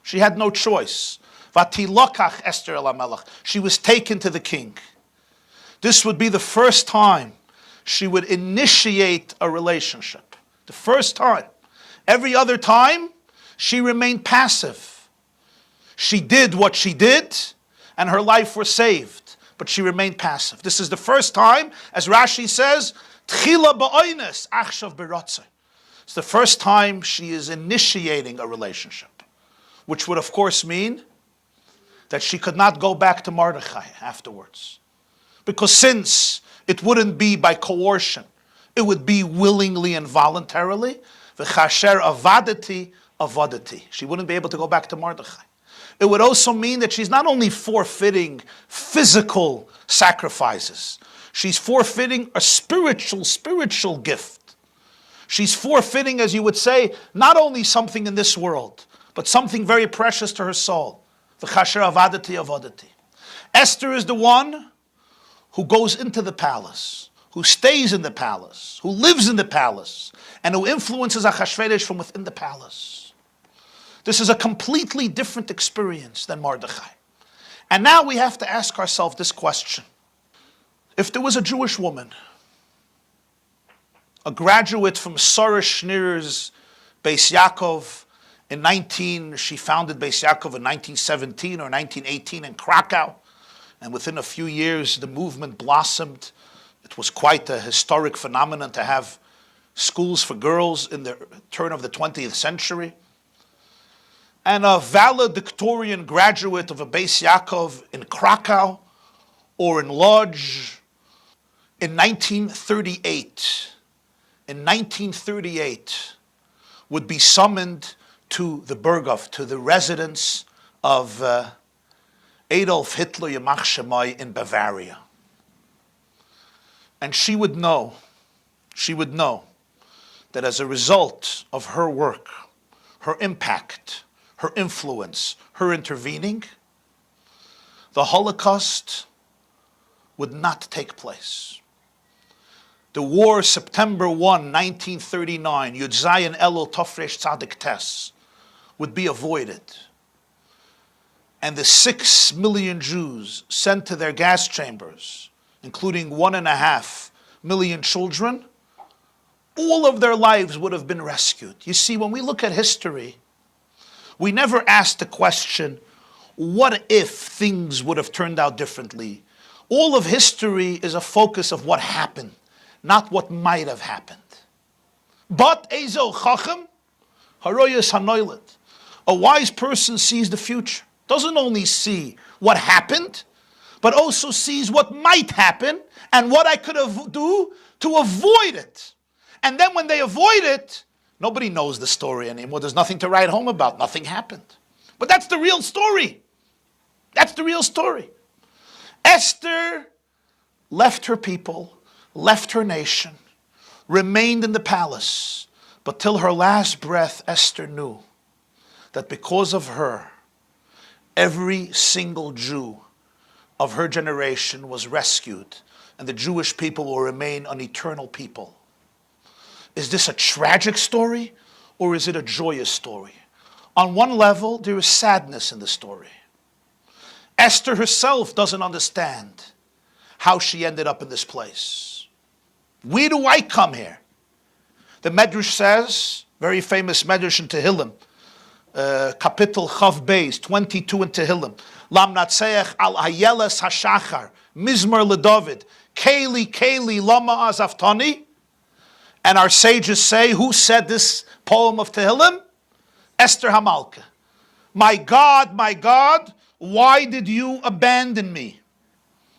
She had no choice. Vatilokach Esther el HaMelech. She was taken to the king. This would be the first time she would initiate a relationship. The first time. Every other time, she remained passive. She did what she did, and her life was saved. But she remained passive. This is the first time, as Rashi says, Tchila ba'oines achshav b'rotzeh. It's the first time she is initiating a relationship, which would of course mean that she could not go back to Mordechai afterwards. Because since it wouldn't be by coercion, it would be willingly and voluntarily, v'chasher avadati, avadati. She wouldn't be able to go back to Mordechai. It would also mean that she's not only forfeiting physical sacrifices, she's forfeiting a spiritual gift. She's forfeiting, as you would say, not only something in this world, but something very precious to her soul. V'chasher avadati avadati. Esther is the one who goes into the palace, who stays in the palace, who lives in the palace, and who influences Achashverosh from within the palace. This is a completely different experience than Mordechai. And now we have to ask ourselves this question. If there was a Jewish woman, a graduate from Sarah Schneer's Beis Yaakov she founded Beis Yaakov in 1917 or 1918 in Krakow, and within a few years the movement blossomed. It was quite a historic phenomenon to have schools for girls in the turn of the 20th century. And a valedictorian graduate of a Beis Yaakov in Krakow or in Lodz in 1938 would be summoned to the Berghof, to the residence of Adolf Hitler Yamach Shemai in Bavaria. And she would know that as a result of her work, her impact, her influence, her intervening, the Holocaust would not take place. The war, September 1, 1939, Yud Zayin Elul Tofresh Tzadik Tes, would be avoided. And the 6 million Jews sent to their gas chambers, including 1.5 million children, all of their lives would have been rescued. You see, when we look at history, we never ask the question, what if things would have turned out differently? All of history is a focus of what happened, not what might have happened. But Ezo Chacham, Haroyas Hanoilet, a wise person sees the future. Doesn't only see what happened, but also sees what might happen and what I could do to avoid it. And then when they avoid it, nobody knows the story anymore. There's nothing to write home about. Nothing happened. But that's the real story. That's the real story. Esther left her people, left her nation, remained in the palace. But till her last breath, Esther knew that because of her, every single Jew of her generation was rescued, and the Jewish people will remain an eternal people. Is this a tragic story, or is it a joyous story? On one level, there is sadness in the story. Esther herself doesn't understand how she ended up in this place. Where do I come here? The Medrash says, very famous Medrash in Tehillim, Kapitel Chav Beis, 22 in Tehillim, Lam Natseach al Hayeles Hashachar, Mizmor LeDavid, Keli Keli Lama Azaftani. And our sages say, who said this poem of Tehillim? Esther Hamalka. My God, why did you abandon me?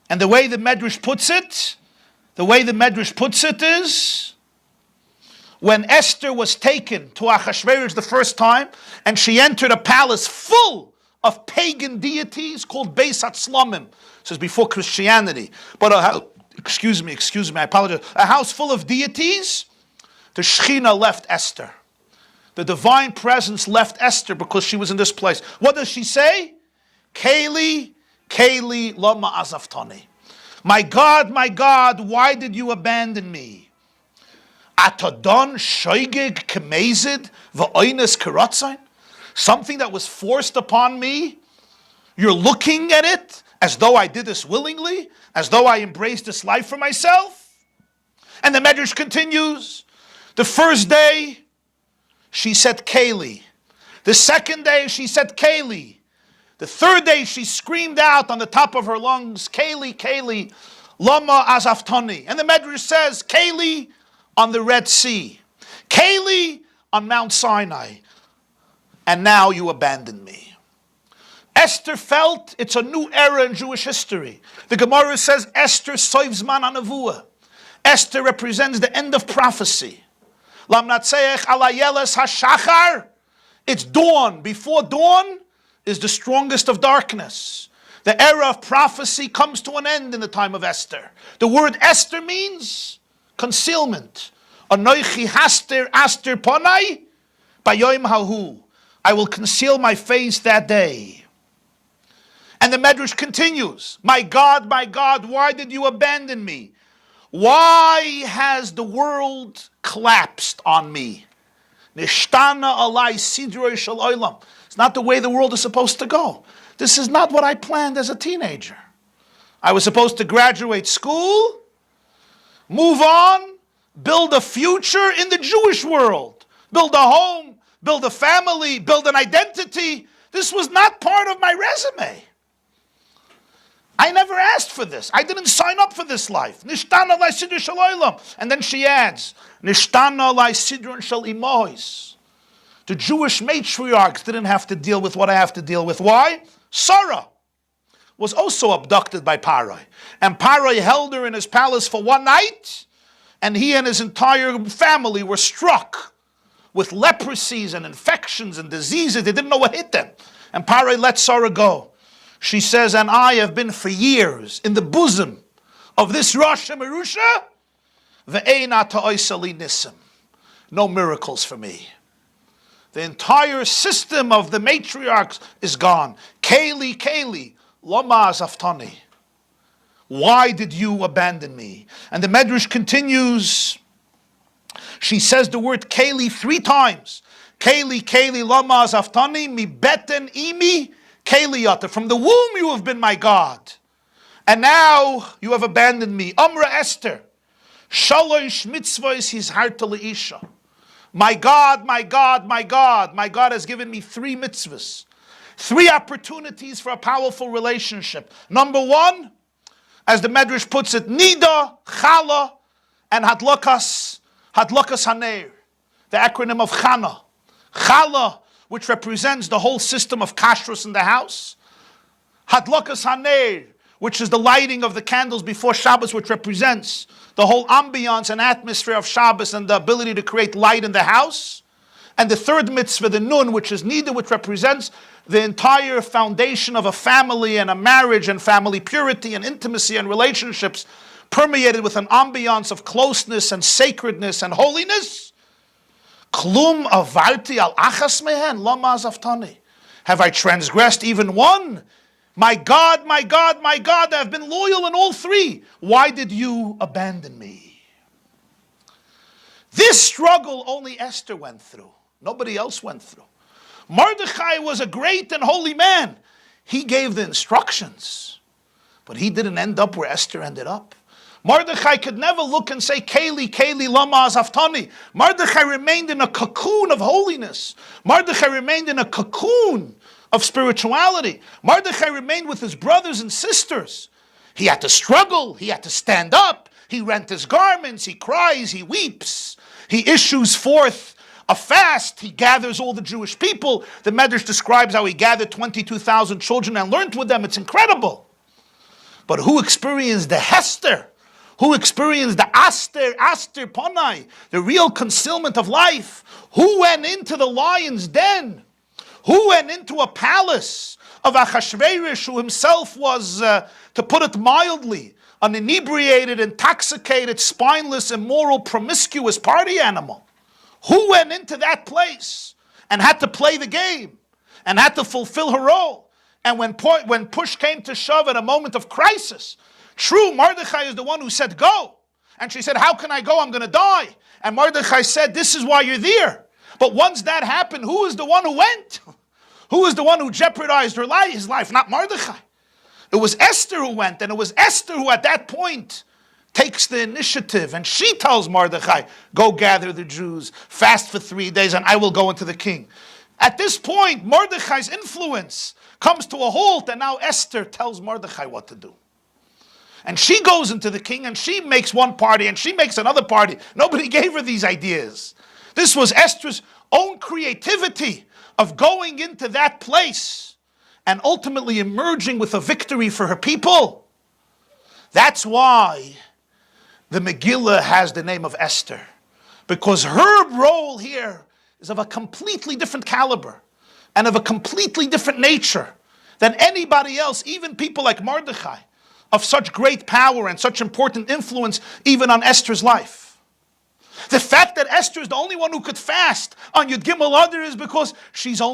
And the way the Medrash puts it is, when Esther was taken to Achashverosh the first time, and she entered a palace full of pagan deities called Beis Hatzlamim. This is before Christianity. But excuse me, I apologize. A house full of deities, the Shechina left Esther. The divine presence left Esther because she was in this place. What does she say? Keli, Keli, lama azaftani. My God, why did you abandon me? Atadon shoigig kemezid v'oines karatzain. Something that was forced upon me. You're looking at it as though I did this willingly, as though I embraced this life for myself. And the Medrash continues. The first day, she said Keli. The second day, she said Keli. The third day, she screamed out on the top of her lungs, Keli, Keli, lama azaftani. And the Medrash says, Keli on the Red Sea. Keli on Mount Sinai. And now you abandon me. Esther felt it's a new era in Jewish history. The Gemara says, Esther soivzman anavua. Esther represents the end of prophecy. Lam natseach alayeles hashachar. It's dawn. Before dawn is the strongest of darkness. The era of prophecy comes to an end in the time of Esther. The word Esther means concealment. Anoichi haster aster ponai bayoim hahu. I will conceal my face that day. And the Medrash continues. My God, why did you abandon me? Why has the world collapsed on me? Nishtana alai sidroi shel olam. It's not the way the world is supposed to go. This is not what I planned as a teenager. I was supposed to graduate school, move on, build a future in the Jewish world, build a home, build a family, build an identity. This was not part of my resume. I never asked for this. I didn't sign up for this life. Nishtana lai sidrun shel olam. And then she adds, Nishtana lai sidrun shel imois. The Jewish matriarchs didn't have to deal with what I have to deal with. Why? Sarah was also abducted by Puri. And Puri held her in his palace for one night, and he and his entire family were struck with leprosies and infections and diseases. They didn't know what hit them. And Puri let Sarah go. She says, and I have been for years in the bosom of this Rosh Merusha, ve'eina ta'oisali nisim. No miracles for me. The entire system of the matriarchs is gone. Keli, Keli, lama azaftani. Why did you abandon me? And the Medrash continues. She says the word Keli 3 times. Keli, Keli, lama azaftani, mi beten imi, Keliyata. From the womb you have been my God. And now you have abandoned me. Amra Esther. Shalosh mitzvahs his heart to leisha. My God has given me 3 mitzvahs. 3 opportunities for a powerful relationship. Number 1, as the Medrash puts it, Nida, Chala, and Hadlakas Haner. The acronym of Chana. Chala, which represents the whole system of kashrus in the house. Hadlakas Haner, which is the lighting of the candles before Shabbos, which represents the whole ambiance and atmosphere of Shabbos and the ability to create light in the house. And the 3rd mitzvah, the Nun, which is Nida, which represents the entire foundation of a family and a marriage and family purity and intimacy and relationships permeated with an ambiance of closeness and sacredness and holiness. Klum avarti al achas mehen lama azaftani. Have I transgressed even one? My God, I have been loyal in all 3. Why did you abandon me? This struggle only Esther went through. Nobody else went through. Mordechai was a great and holy man. He gave the instructions, but he didn't end up where Esther ended up. Mordechai could never look and say, Keli, Keli, lama azaftani. Mordechai remained in a cocoon of holiness. Mordechai remained in a cocoon of spirituality. Mordechai remained with his brothers and sisters. He had to struggle. He had to stand up. He rent his garments. He cries. He weeps. He issues forth a fast. He gathers all the Jewish people. The Medrash describes how he gathered 22,000 children and learned with them. It's incredible. But who experienced the Hester? Who experienced the Aster Ponai, the real concealment of life? Who went into the lion's den? Who went into a palace of Achashverosh, who himself was, to put it mildly, an inebriated, intoxicated, spineless, immoral, promiscuous party animal? Who went into that place and had to play the game and had to fulfill her role? And when push came to shove at a moment of crisis, true, Mordechai is the one who said, go. And she said, how can I go? I'm going to die. And Mordechai said, this is why you're there. But once that happened, who is the one who went? Who is the one who jeopardized his life? Not Mordechai. It was Esther who went, and it was Esther who at that point takes the initiative, and she tells Mordechai, go gather the Jews, fast for 3 days, and I will go into the king. At this point, Mordechai's influence comes to a halt, and now Esther tells Mordechai what to do. And she goes into the king, and she makes one party, and she makes another party. Nobody gave her these ideas. This was Esther's own creativity of going into that place and ultimately emerging with a victory for her people. That's why the Megillah has the name of Esther, because her role here is of a completely different caliber and of a completely different nature than anybody else, even people like Mordechai, of such great power and such important influence even on Esther's life. The fact that Esther is the only one who could fast on Yud Gimel Adar is because she's the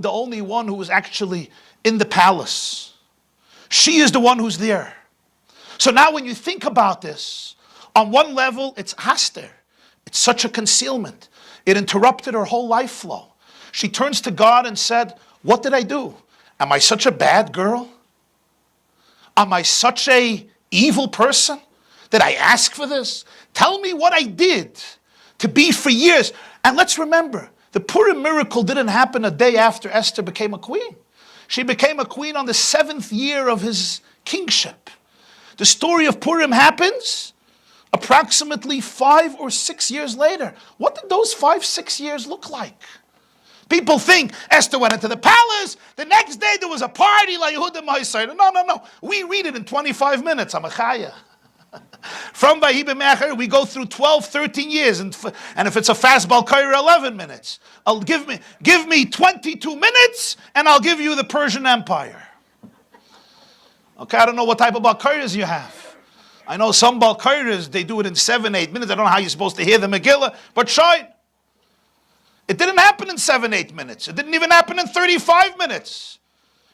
only one who was actually in the palace. She is the one who's there. So now when you think about this, on one level, it's Esther. It's such a concealment. It interrupted her whole life flow. She turns to God and said, what did I do? Am I such a bad girl? Am I such a evil person? Did I ask for this? Tell me what I did to be for years. And let's remember, the Purim miracle didn't happen a day after Esther became a queen. She became a queen on the 7th year of his kingship. The story of Purim happens approximately 5 or 6 years later. What did those 5-6 years look like? People think Esther went into the palace. The next day there was a party like Yehuda Ma'aseh. No. We read it in 25 minutes. Amachaya. From Vahi B'Mecher, we go through 12, 13 years, and if it's a fast Balkaira, 11 minutes. Give me 22 minutes, and I'll give you the Persian Empire. Okay, I don't know what type of Balkairas you have. I know some Balkairas, they do it in 7, 8 minutes. I don't know how you're supposed to hear the Megillah, but shine. It didn't happen in 7, 8 minutes. It didn't even happen in 35 minutes.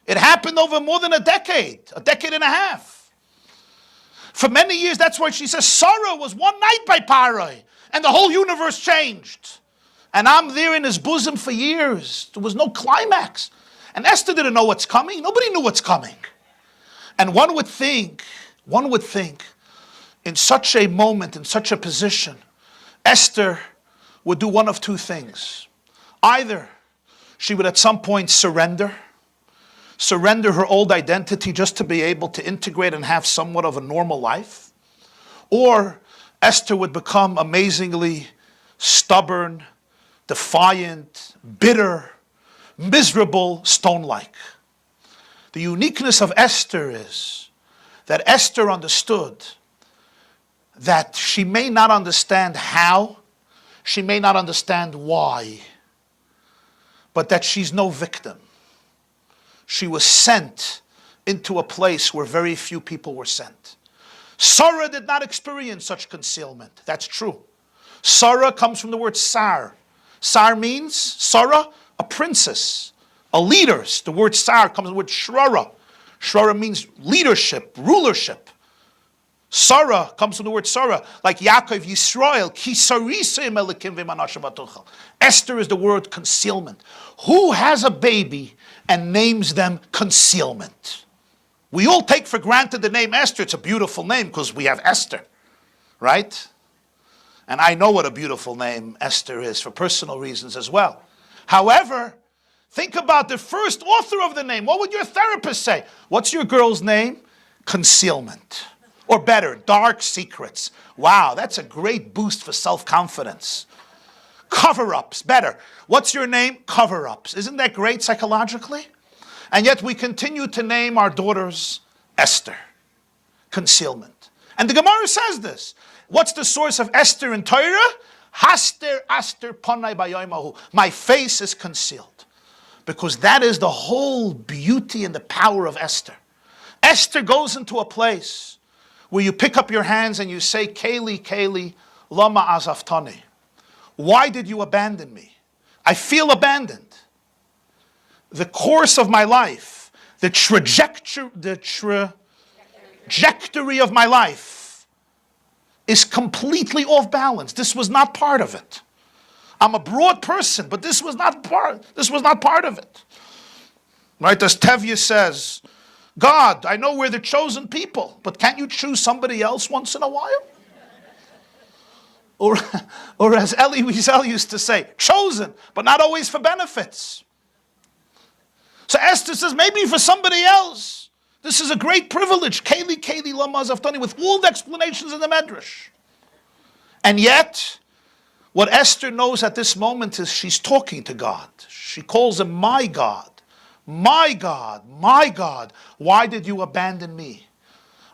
It happened over more than a decade and a half. For many years, that's why she says, Sarah was one night by Puri, and the whole universe changed. And I'm there in his bosom for years. There was no climax. And Esther didn't know what's coming. Nobody knew what's coming. And one would think, in such a moment, in such a position, Esther would do one of two things. Either she would at some point surrender her old identity just to be able to integrate and have somewhat of a normal life, or Esther would become amazingly stubborn, defiant, bitter, miserable, stone-like. The uniqueness of Esther is that Esther understood that she may not understand how, she may not understand why, but that she's no victim. She was sent into a place where very few people were sent. Sarah did not experience such concealment. That's true. Sarah comes from the word Sar. Sar means, Sarah, a princess, a leader. The word Sar comes from the word Shrara. Shrara means leadership, rulership. Sarah comes from the word Sarah, like Yaakov, Yisrael, Ki Sarisim Elikim V'Manashe Batuchal. Esther is the word concealment. Who has a baby and names them concealment. We all take for granted the name Esther. It's a beautiful name because we have Esther, right? And I know what a beautiful name Esther is for personal reasons as well. However, think about the first author of the name. What would your therapist say? What's your girl's name? Concealment. Or better, dark secrets. Wow, that's a great boost for self-confidence. Cover-ups, better. What's your name? Cover-ups. Isn't that great psychologically? And yet we continue to name our daughters Esther. Concealment. And the Gemara says this. What's the source of Esther in Torah? Haster, aster, panai bayoimahu. My face is concealed. Because that is the whole beauty and the power of Esther. Esther goes into a place where you pick up your hands and you say, Keli, Keli, lama azaftani. Why did you abandon me? I feel abandoned. The course of my life, the trajectory of my life is completely off balance. This was not part of it. I'm a broad person, but this was not part of it. Right? As Tevye says, God, I know we're the chosen people, but can't you choose somebody else once in a while? Or as Elie Wiesel used to say, chosen, but not always for benefits. So Esther says, maybe for somebody else. This is a great privilege. Keli, Keli, lama zaftani, with all the explanations in the Medrash. And yet, what Esther knows at this moment is she's talking to God. She calls him my God. My God, my God, why did you abandon me?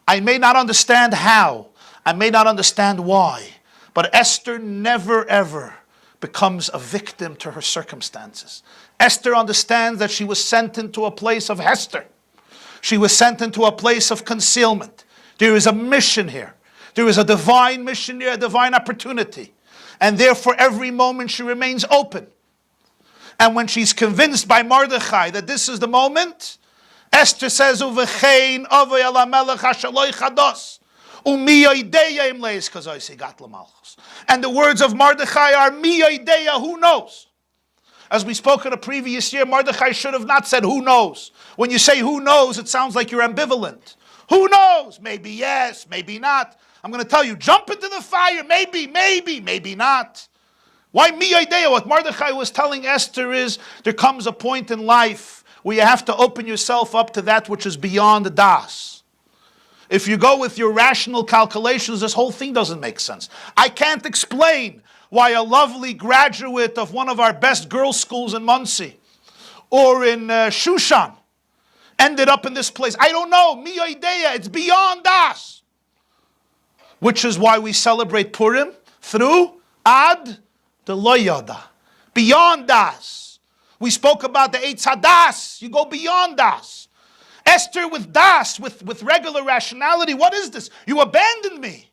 I may not understand how. I may not understand why. But Esther never ever becomes a victim to her circumstances. Esther understands that she was sent into a place of Hester. She was sent into a place of concealment. There is a mission here. There is a divine mission here, a divine opportunity. And therefore every moment she remains open. And when she's convinced by Mordechai that this is the moment, Esther says, Uvechein avay ala melech hashaloi chados. And the words of Mordechai are, Mi idea, who knows? As we spoke in a previous year, Mordechai should have not said, who knows? When you say who knows, it sounds like you're ambivalent. Who knows? Maybe yes, maybe not. I'm going to tell you, jump into the fire, maybe not. Why mi idea? What Mordechai was telling Esther is, there comes a point in life where you have to open yourself up to that which is beyond the das. If you go with your rational calculations, this whole thing doesn't make sense. I can't explain why a lovely graduate of one of our best girls' schools in Monsey or in Shushan ended up in this place. I don't know. Mi idea. It's beyond us. Which is why we celebrate Purim through Ad the Loyada. Beyond us. We spoke about the Eitz Hadas. You go beyond us. Esther with das, with regular rationality, what is this? You abandoned me.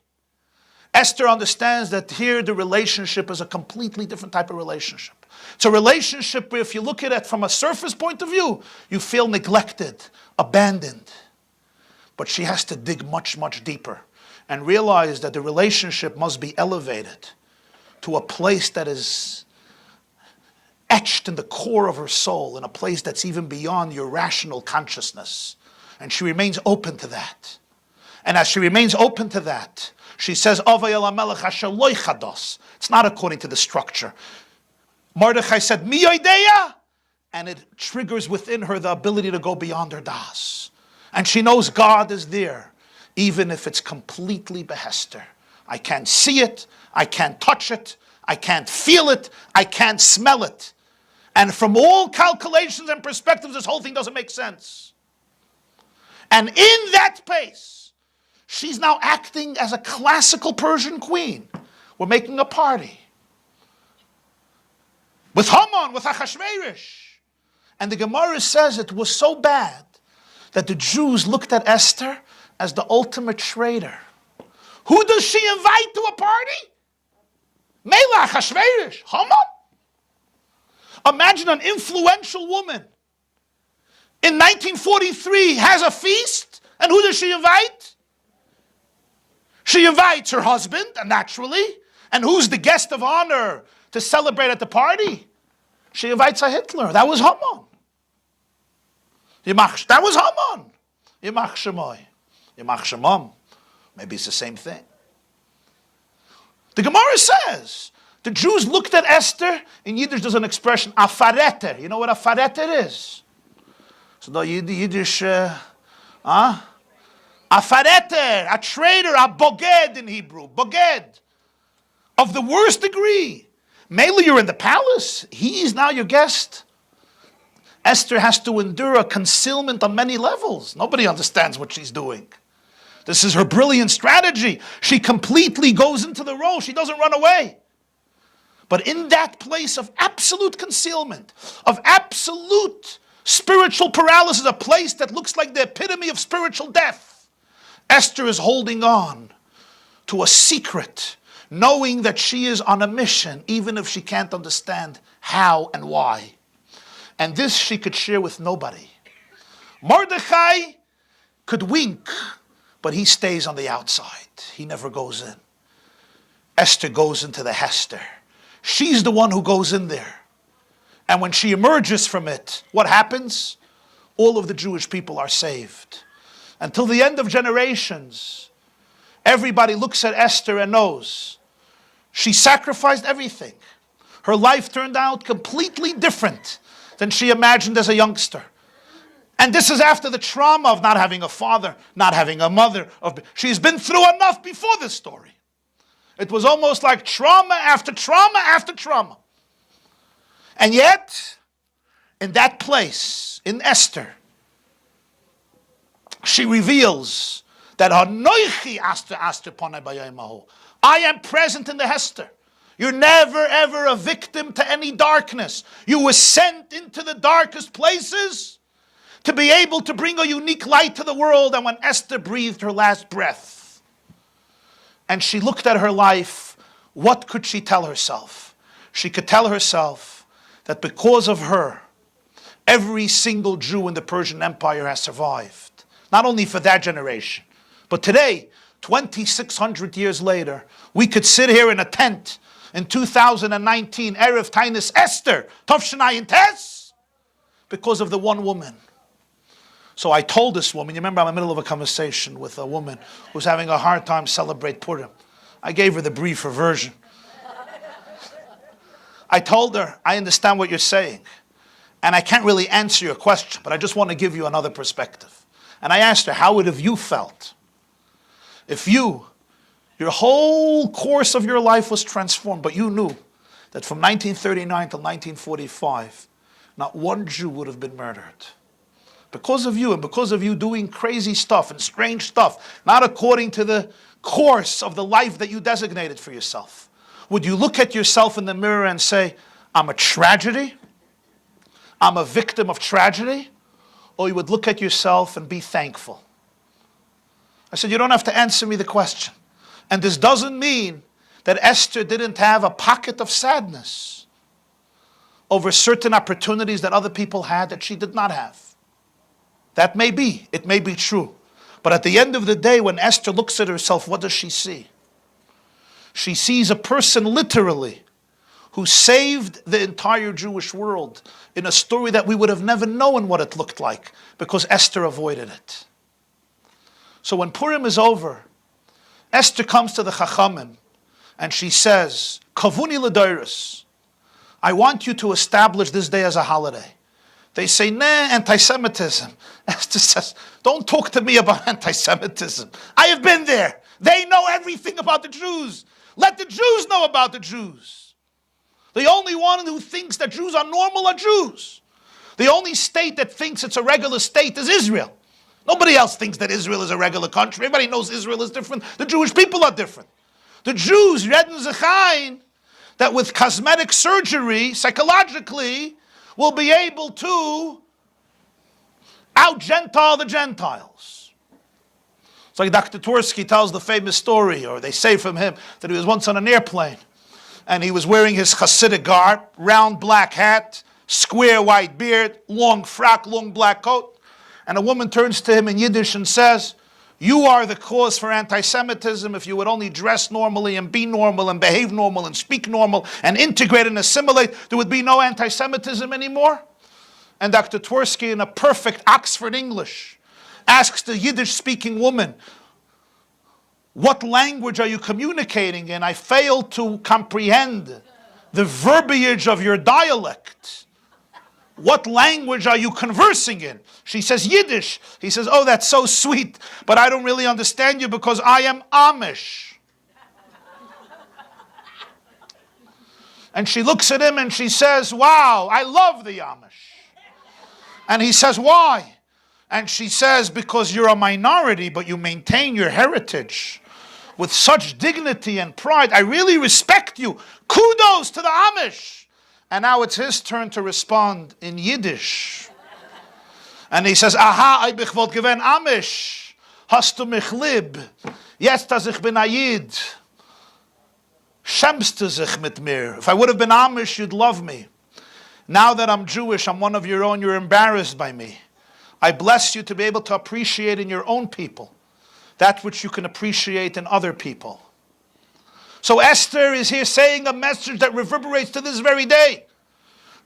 Esther understands that here the relationship is a completely different type of relationship. It's a relationship where if you look at it from a surface point of view, you feel neglected, abandoned. But she has to dig much, much deeper and realize that the relationship must be elevated to a place that is etched in the core of her soul, in a place that's even beyond your rational consciousness. And she remains open to that. And as she remains open to that, she says, it's not according to the structure. Mordechai said, Mi idea, and it triggers within her the ability to go beyond her das. And she knows God is there, even if it's completely behester. I can't see it, I can't touch it, I can't feel it, I can't smell it. And from all calculations and perspectives, this whole thing doesn't make sense. And in that space, she's now acting as a classical Persian queen. We're making a party. With Haman, with Achashverosh. And the Gemara says it was so bad that the Jews looked at Esther as the ultimate traitor. Who does she invite to a party? Mela Achashverosh, Haman. Imagine an influential woman in 1943 has a feast, and who does she invite? She invites her husband, naturally, and who's the guest of honor to celebrate at the party? She invites a Hitler. That was Haman. That was Haman. Yimach Shemoy. Yimach Shemam. Maybe it's the same thing. The Gemara says, the Jews looked at Esther. In Yiddish there's an expression, afareter. You know what afareter is? So the Yiddish, afareter, a traitor, a boged in Hebrew. Boged. Of the worst degree. Mainly you're in the palace. He is now your guest. Esther has to endure a concealment on many levels. Nobody understands what she's doing. This is her brilliant strategy. She completely goes into the role. She doesn't run away. But in that place of absolute concealment, of absolute spiritual paralysis, a place that looks like the epitome of spiritual death, Esther is holding on to a secret, knowing that she is on a mission, even if she can't understand how and why. And this she could share with nobody. Mordechai could wink, but he stays on the outside. He never goes in. Esther goes into the Hester. She's the one who goes in there. And when she emerges from it, what happens? All of the Jewish people are saved. Until the end of generations, everybody looks at Esther and knows she sacrificed everything. Her life turned out completely different than she imagined as a youngster. And this is after the trauma of not having a father, not having a mother. She's been through enough before this story. It was almost like trauma after trauma after trauma. And yet, in that place, in Esther, she reveals that Hanoichi Astra Ponei B'Yom. I am present in the Hester. You're never ever a victim to any darkness. You were sent into the darkest places to be able to bring a unique light to the world. And when Esther breathed her last breath, and she looked at her life, what could she tell herself? She could tell herself that because of her, every single Jew in the Persian Empire has survived. Not only for that generation, but today, 2,600 years later, we could sit here in a tent in 2019, Erev Tainis Esther, Tovshanai Tes, because of the one woman. So I told this woman, you remember I'm in the middle of a conversation with a woman who's having a hard time celebrate Purim. I gave her the briefer version. I told her, I understand what you're saying, and I can't really answer your question, but I just want to give you another perspective. And I asked her, how would have you felt if your whole course of your life was transformed, but you knew that from 1939 to 1945, not one Jew would have been murdered. Because of you, and because of you doing crazy stuff and strange stuff, not according to the course of the life that you designated for yourself. Would you look at yourself in the mirror and say, I'm a tragedy? I'm a victim of tragedy? Or you would look at yourself and be thankful? I said, you don't have to answer me the question. And this doesn't mean that Esther didn't have a pocket of sadness over certain opportunities that other people had that she did not have. That may be. It may be true. But at the end of the day, when Esther looks at herself, what does she see? She sees a person literally who saved the entire Jewish world in a story that we would have never known what it looked like because Esther avoided it. So when Purim is over, Esther comes to the Chachamim and she says, Kavuni l'doros, I want you to establish this day as a holiday. They say, nah, anti-Semitism. Esther says, don't talk to me about anti-Semitism. I have been there. They know everything about the Jews. Let the Jews know about the Jews. The only one who thinks that Jews are normal are Jews. The only state that thinks it's a regular state is Israel. Nobody else thinks that Israel is a regular country. Everybody knows Israel is different. The Jewish people are different. The Jews, Redden Zechain, that with cosmetic surgery, psychologically, will be able to out-Gentile the Gentiles. It's like Dr. Twersky tells the famous story, or they say from him, that he was once on an airplane, and he was wearing his Hasidic garb, round black hat, square white beard, long frock, long black coat, and a woman turns to him in Yiddish and says, you are the cause for anti-Semitism. If you would only dress normally and be normal and behave normal and speak normal and integrate and assimilate, there would be no anti-Semitism anymore. And Dr. Twersky, in a perfect Oxford English, asks the Yiddish-speaking woman, what language are you communicating in? I fail to comprehend the verbiage of your dialect. What language are you conversing in? She says, Yiddish. He says, oh, that's so sweet, but I don't really understand you because I am Amish. And she looks at him and she says, wow, I love the Amish. And he says, why? And she says, because you're a minority, but you maintain your heritage with such dignity and pride. I really respect you. Kudos to the Amish. And now it's his turn to respond in Yiddish. And he says, aha, ich wollte gewesen Amish. Hast du mich lieb? Jetzt, dass ich bin a Yid. Schämst du sich mit mir? If I would have been Amish, you'd love me. Now that I'm Jewish, I'm one of your own, you're embarrassed by me. I bless you to be able to appreciate in your own people that which you can appreciate in other people. So Esther is here saying a message that reverberates to this very day.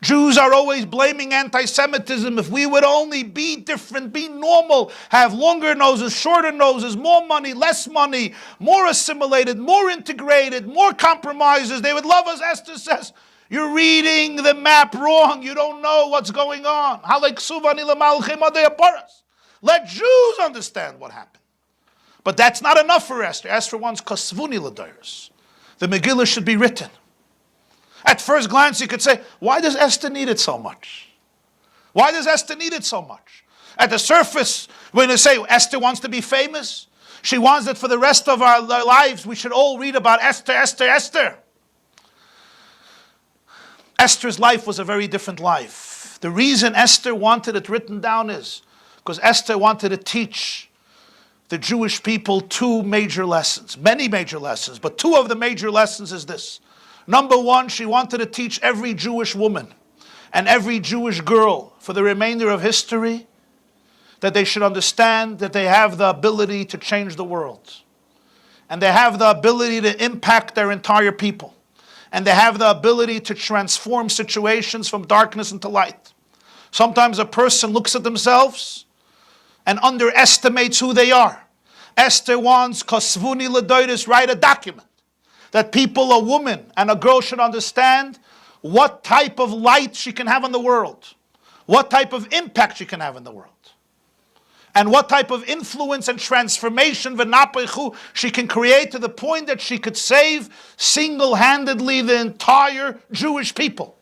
Jews are always blaming anti-Semitism. If we would only be different, be normal, have longer noses, shorter noses, more money, less money, more assimilated, more integrated, more compromises, they would love us. Esther says, you're reading the map wrong. You don't know what's going on. Let Jews understand what happened. But that's not enough for Esther. Esther wants kasvuni l'dayros. The Megillah should be written. At first glance, you could say, why does Esther need it so much? Why does Esther need it so much? At the surface, when you say Esther wants to be famous, she wants that for the rest of our lives, we should all read about Esther, Esther, Esther. Esther's life was a very different life. The reason Esther wanted it written down is because Esther wanted to teach the Jewish people two major lessons, many major lessons, but two of the major lessons is this. Number one, she wanted to teach every Jewish woman and every Jewish girl for the remainder of history that they should understand that they have the ability to change the world. And they have the ability to impact their entire people. And they have the ability to transform situations from darkness into light. Sometimes a person looks at themselves and underestimates who they are. Esther wants kasvuni l'dayros, write a document that people, a woman and a girl should understand what type of light she can have on the world, what type of impact she can have in the world, and what type of influence and transformation v'napechu she can create to the point that she could save single-handedly the entire Jewish people.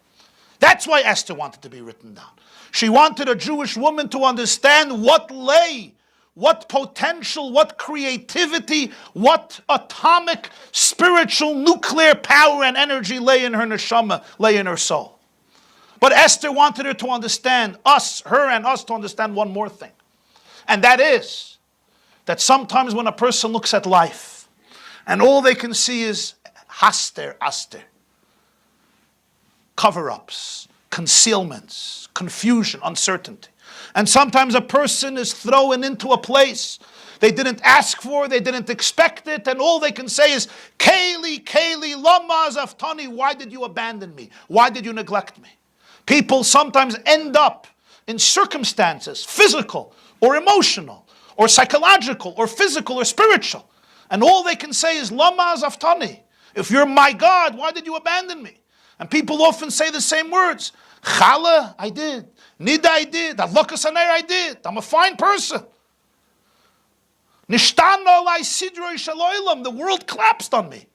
That's why Esther wanted to be written down. She wanted a Jewish woman to understand what potential, what creativity, what atomic, spiritual, nuclear power and energy lay in her neshama, lay in her soul. But Esther wanted her to understand, her and us to understand one more thing. And that is, that sometimes when a person looks at life, and all they can see is haster, aster, cover-ups, concealments, confusion, uncertainty. And sometimes a person is thrown into a place they didn't ask for, they didn't expect it, and all they can say is, Kayli, Kayli, lama zaftani, why did you abandon me? Why did you neglect me? People sometimes end up in circumstances, physical or emotional or psychological or physical or spiritual, and all they can say is, lama zaftani, if you're my God, why did you abandon me? And people often say the same words. Chala, I did. Nida, I did. Advocasaner, I did. I'm a fine person. Nishtana alai sidroi shaloilam. The world collapsed on me.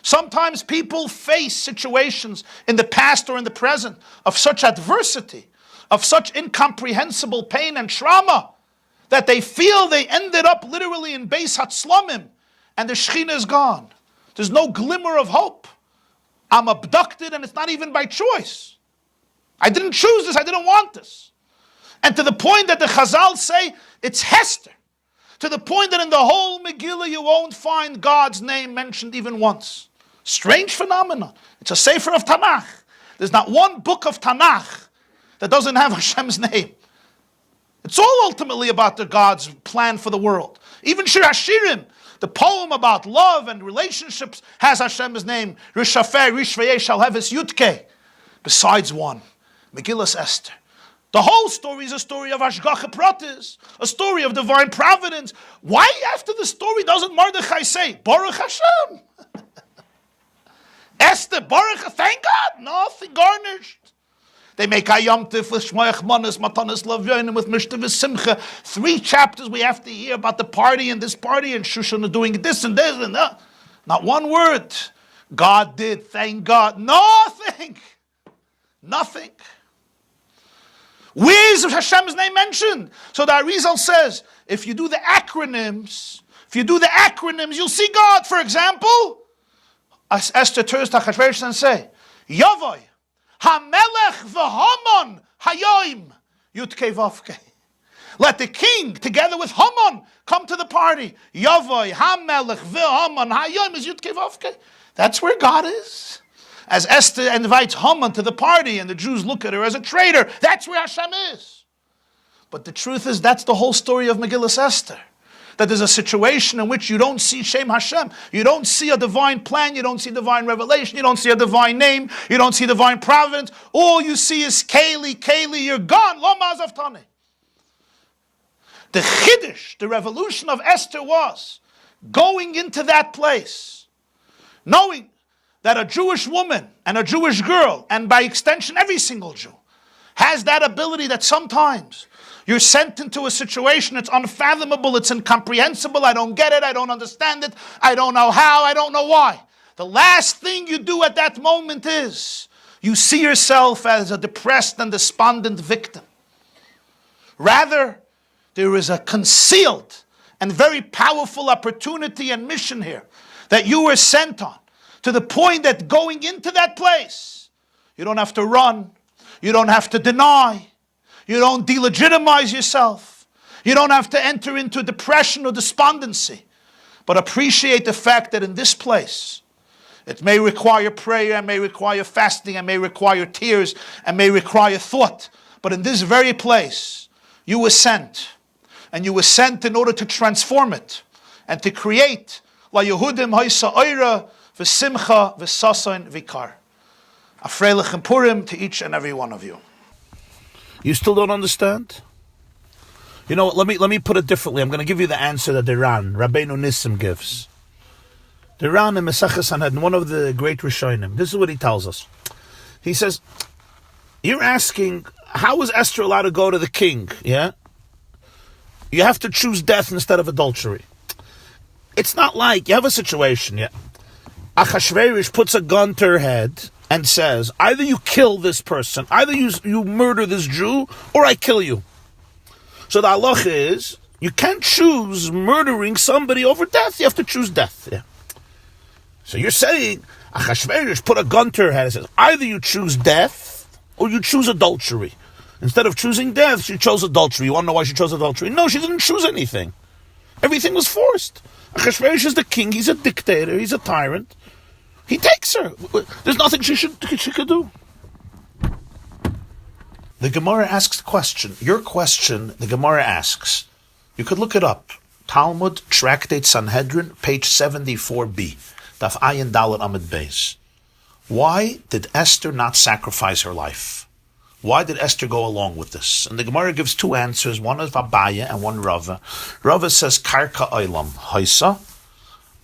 Sometimes people face situations in the past or in the present of such adversity, of such incomprehensible pain and trauma, that they feel they ended up literally in Beis Hatzlamim, and the Shekhinah is gone. There's no glimmer of hope. I'm abducted, and it's not even by choice. I didn't choose this, I didn't want this. And to the point that the Chazal say, it's Hester. To the point that in the whole Megillah you won't find God's name mentioned even once. Strange phenomenon. It's a Sefer of Tanakh. There's not one book of Tanakh that doesn't have Hashem's name. It's all ultimately about the God's plan for the world. Even Shir Hashirim, the poem about love and relationships, has Hashem's name. Rishafer, Rishveye, Shalheves, Yutke. Besides one, Megillas Esther. The whole story is a story of Hashgacha Pratis, a story of divine providence. Why after the story doesn't Mordechai say, Baruch Hashem? Esther, Baruch, thank God, nothing garnished. They make Hayom Tif with Shmoyach Manas, Matanas Lavyonim with Mishtavah Simcha. 3 chapters we have to hear about the party and this party and Shushan doing this and that. Not one word. God did, thank God. Nothing. Nothing. Where's Hashem's name mentioned? So the Arizal says, if you do the acronyms, you'll see God. For example, as Esther turns to Achashverosh and say, Yavoy, HaMelech v'Haman Hayoim Yutkei Vavkei. Let the king, together with Haman, come to the party. Yavoy, HaMelech v'Haman Hayoim is Yutkei Vavkei. That's where God is. As Esther invites Haman to the party and the Jews look at her as a traitor, that's where Hashem is. But the truth is, that's the whole story of Megillas Esther. That there's a situation in which you don't see Shem Hashem. You don't see a divine plan. You don't see divine revelation. You don't see a divine name. You don't see divine providence. All you see is Kaylee, you're gone. Lo ma'azav tane. The Chiddush, the revolution of Esther was going into that place, knowing that a Jewish woman and a Jewish girl, and by extension every single Jew, has that ability that sometimes you're sent into a situation, it's unfathomable, it's incomprehensible, I don't get it, I don't understand it, I don't know how, I don't know why. The last thing you do at that moment is, you see yourself as a depressed and despondent victim. Rather, there is a concealed and very powerful opportunity and mission here that you were sent on, to the point that going into that place, you don't have to run, you don't have to deny, you don't delegitimize yourself. You don't have to enter into depression or despondency. But appreciate the fact that in this place, it may require prayer, it may require fasting, it may require tears, it may require thought. But in this very place, you were sent. And you were sent in order to transform it and to create La Yehudim Haisa Oira V'Simcha V'Sasain V'Kar. A Freilich and Purim to each and every one of you. You still don't understand? You know what, let me put it differently. I'm going to give you the answer that the Ran, Rabbeinu Nissim, gives. The Ran in Mesachas Sanhedrin, one of the great Rishonim, this is what he tells us. He says, you're asking, how is Esther allowed to go to the king? Yeah? You have to choose death instead of adultery. It's not like, you have a situation, yeah? Achashverosh puts a gun to her head and says, either you kill this person, either you murder this Jew, or I kill you. So the halacha is, you can't choose murdering somebody over death. You have to choose death. Yeah. So you're saying, Achashverosh put a gun to her head and says, either you choose death, or you choose adultery. Instead of choosing death, she chose adultery. You want to know why she chose adultery? No, she didn't choose anything. Everything was forced. Achashverosh is the king, he's a dictator, he's a tyrant. He takes her. There's nothing she could do. The Gemara asks the question. Your question, the Gemara asks. You could look it up. Talmud, Tractate Sanhedrin, page 74b. Daf Ayin Dalet Amid Beis. Why did Esther not sacrifice her life? Why did Esther go along with this? And the Gemara gives 2 answers. One is Abaya and one Rava. Rava says Karka Oilam Haisa,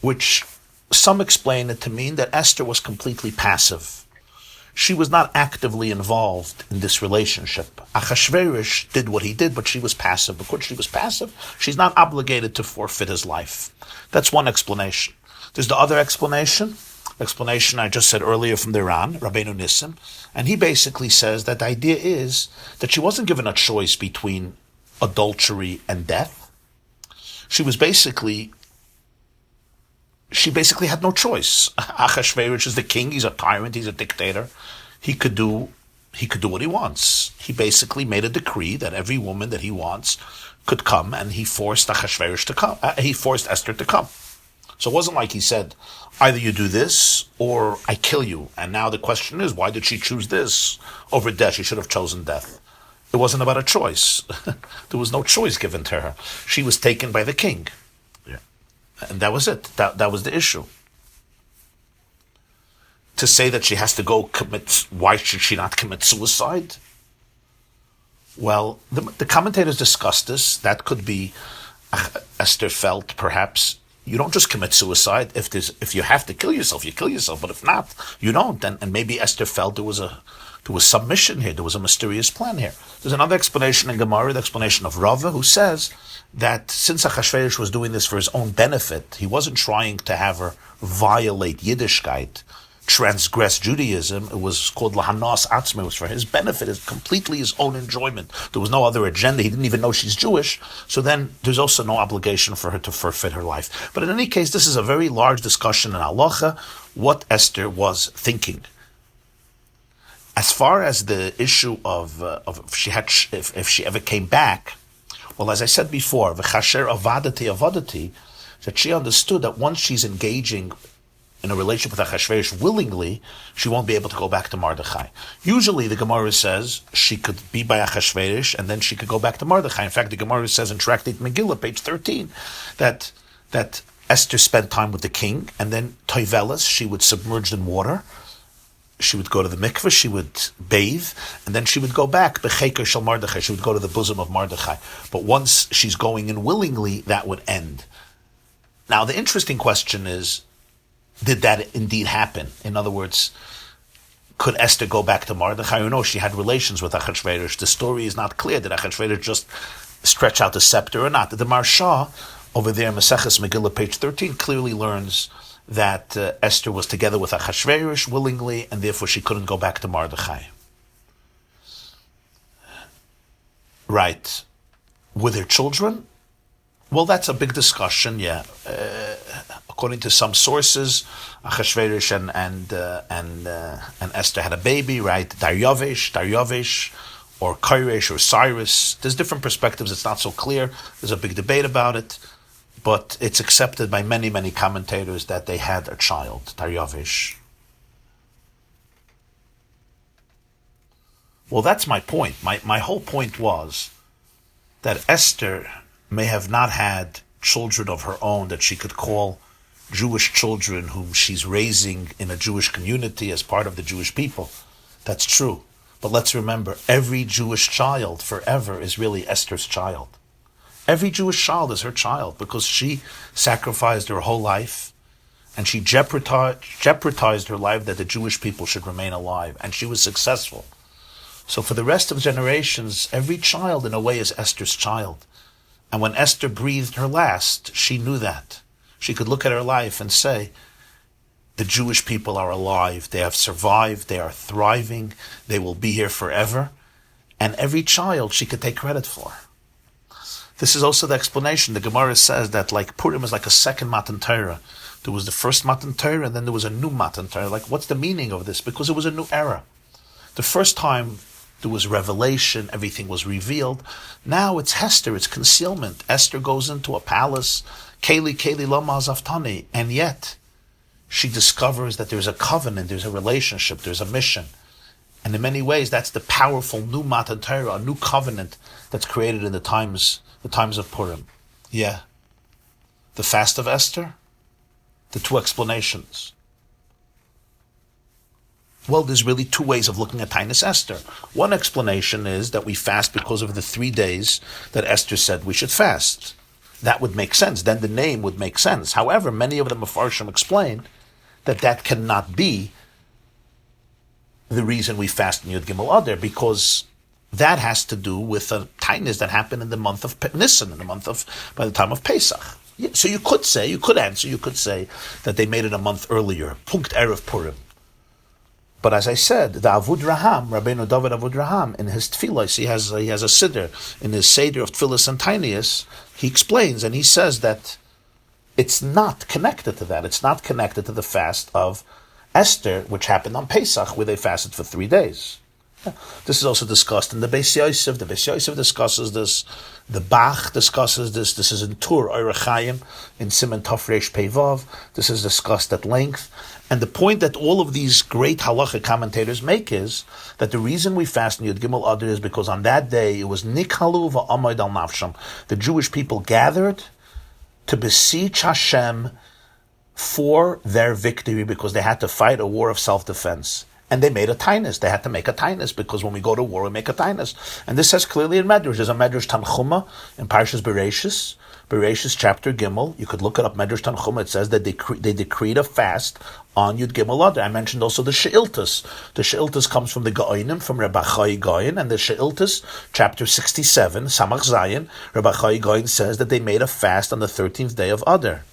which some explain it to mean that Esther was completely passive. She was not actively involved in this relationship. Achashverosh did what he did, but she was passive. Because she was passive, she's not obligated to forfeit his life. That's one explanation. There's the other explanation I just said earlier from the Ran, Rabbeinu Nissim, and he basically says that the idea is that she wasn't given a choice between adultery and death. She basically had no choice. Achashverosh is the king, he's a tyrant, he's a dictator. He could do what he wants. He basically made a decree that every woman that he wants could come, and he forced Achashverosh to come. He forced Esther to come. So it wasn't like he said, either you do this or I kill you. And now the question is, why did she choose this over death? She should have chosen death. It wasn't about a choice. There was no choice given to her. She was taken by the king. And that was it. That was the issue. To say that she has to go commit, why should she not commit suicide? Well, the commentators discussed this. That could be Esther felt perhaps you don't just commit suicide. If you have to kill yourself, you kill yourself. But if not, you don't. And maybe Esther felt there was submission here. There was a mysterious plan here. There's another explanation in Gemara, the explanation of Rava, who says that since Achashverosh was doing this for his own benefit, he wasn't trying to have her violate Yiddishkeit, transgress Judaism. It was called Lahanas Atzma. It was for his benefit, it's completely his own enjoyment. There was no other agenda. He didn't even know she's Jewish. So then there's also no obligation for her to forfeit her life. But in any case, this is a very large discussion in Halacha, what Esther was thinking. As far as the issue of if she ever came back, well, as I said before, v'chasher avadati, that she understood that once she's engaging in a relationship with Achashverosh willingly, she won't be able to go back to Mordechai. Usually the Gemara says she could be by Achashverosh and then she could go back to Mordechai. In fact, the Gemara says in Tractate Megillah, page 13, that Esther spent time with the king, and then Toivelas, she would submerge in water, she would go to the mikveh, she would bathe, and then she would go back, Becheker Shel Mordechai, she would go to the bosom of Mordechai. But once she's going in willingly, that would end. Now, the interesting question is, did that indeed happen? In other words, could Esther go back to Mordechai? Or no, she had relations with Achashverosh. The story is not clear. Did Achashverosh just stretch out the scepter or not? The Marsha, over there in Maseches Megillah, page 13, clearly learns that Esther was together with Achashverosh willingly, and therefore she couldn't go back to Mordechai. Right. Were there children? Well, that's a big discussion, yeah. According to some sources, Achashverosh and Esther had a baby, right? Daryavish, or Koresh, or Cyrus. There's different perspectives. It's not so clear. There's a big debate about it. But it's accepted by many, many commentators that they had a child, Daryavish. Well, that's my point. My whole point was that Esther may have not had children of her own that she could call Jewish children whom she's raising in a Jewish community as part of the Jewish people. That's true. But let's remember, every Jewish child forever is really Esther's child. Every Jewish child is her child because she sacrificed her whole life and she jeopardized her life that the Jewish people should remain alive, and she was successful. So for the rest of generations, every child in a way is Esther's child. And when Esther breathed her last, she knew that. She could look at her life and say, the Jewish people are alive, they have survived, they are thriving, they will be here forever. And every child she could take credit for. This is also the explanation. The Gemara says that like Purim is like a second Matan Torah. There was the first Matan Torah and then there was a new Matan Torah. Like, what's the meaning of this? Because it was a new era. The first time there was revelation, everything was revealed. Now it's Hester, it's concealment. Esther goes into a palace, Keli Lama Zaftani, and yet she discovers that there's a covenant, there's a relationship, there's a mission. And in many ways, that's the powerful new Matan Torah, a new covenant that's created in the times of Purim. Yeah. The Fast of Esther, the two explanations. Well, there's really two ways of looking at Tainis Esther. One explanation is that we fast because of the 3 days that Esther said we should fast. That would make sense. Then the name would make sense. However, many of the Mefarshim explain that cannot be the reason we fast in Yud Gimel Adar, because that has to do with a Tainis that happened in the month of Nisan, by the time of Pesach. Yeah, so you could say that they made it a month earlier, Punkt Erev Purim. But as I said, the Avud Raham, Rabbeinu David Avud Raham, in his tefillos, he has a siddur, in his seder of tefillos and Tainius, he explains and he says that it's not connected to that. It's not connected to the fast of Esther, which happened on Pesach, where they fasted for 3 days. This is also discussed in the Beis Yosef. The Beis Yosef discusses this. The Bach discusses this. This is in Tur, Ohr Chaim, in Siman Tov Reish Pei Vav. This is discussed at length. And the point that all of these great halacha commentators make is that the reason we fast in Yud Gimel Adar is because on that day it was Nikhalu va'amod al nafsham. The Jewish people gathered to beseech Hashem for their victory because they had to fight a war of self-defense. And they made a tainus. They had to make a tainus because when we go to war, we make a tainus. And this says clearly in Medrash. There's a Medrash Tanchuma in Parshas Bereshis chapter Gimel. You could look it up, Medrash Tanchuma. It says that they decreed a fast on Yud Gimel Adar. I mentioned also the She'iltas. The She'iltas comes from the Gaonim, from Rabbi Chai Gaon, and the She'iltas, chapter 67, Samach Zayin, Rabbi Chai Gaon says that they made a fast on the 13th day of Adar.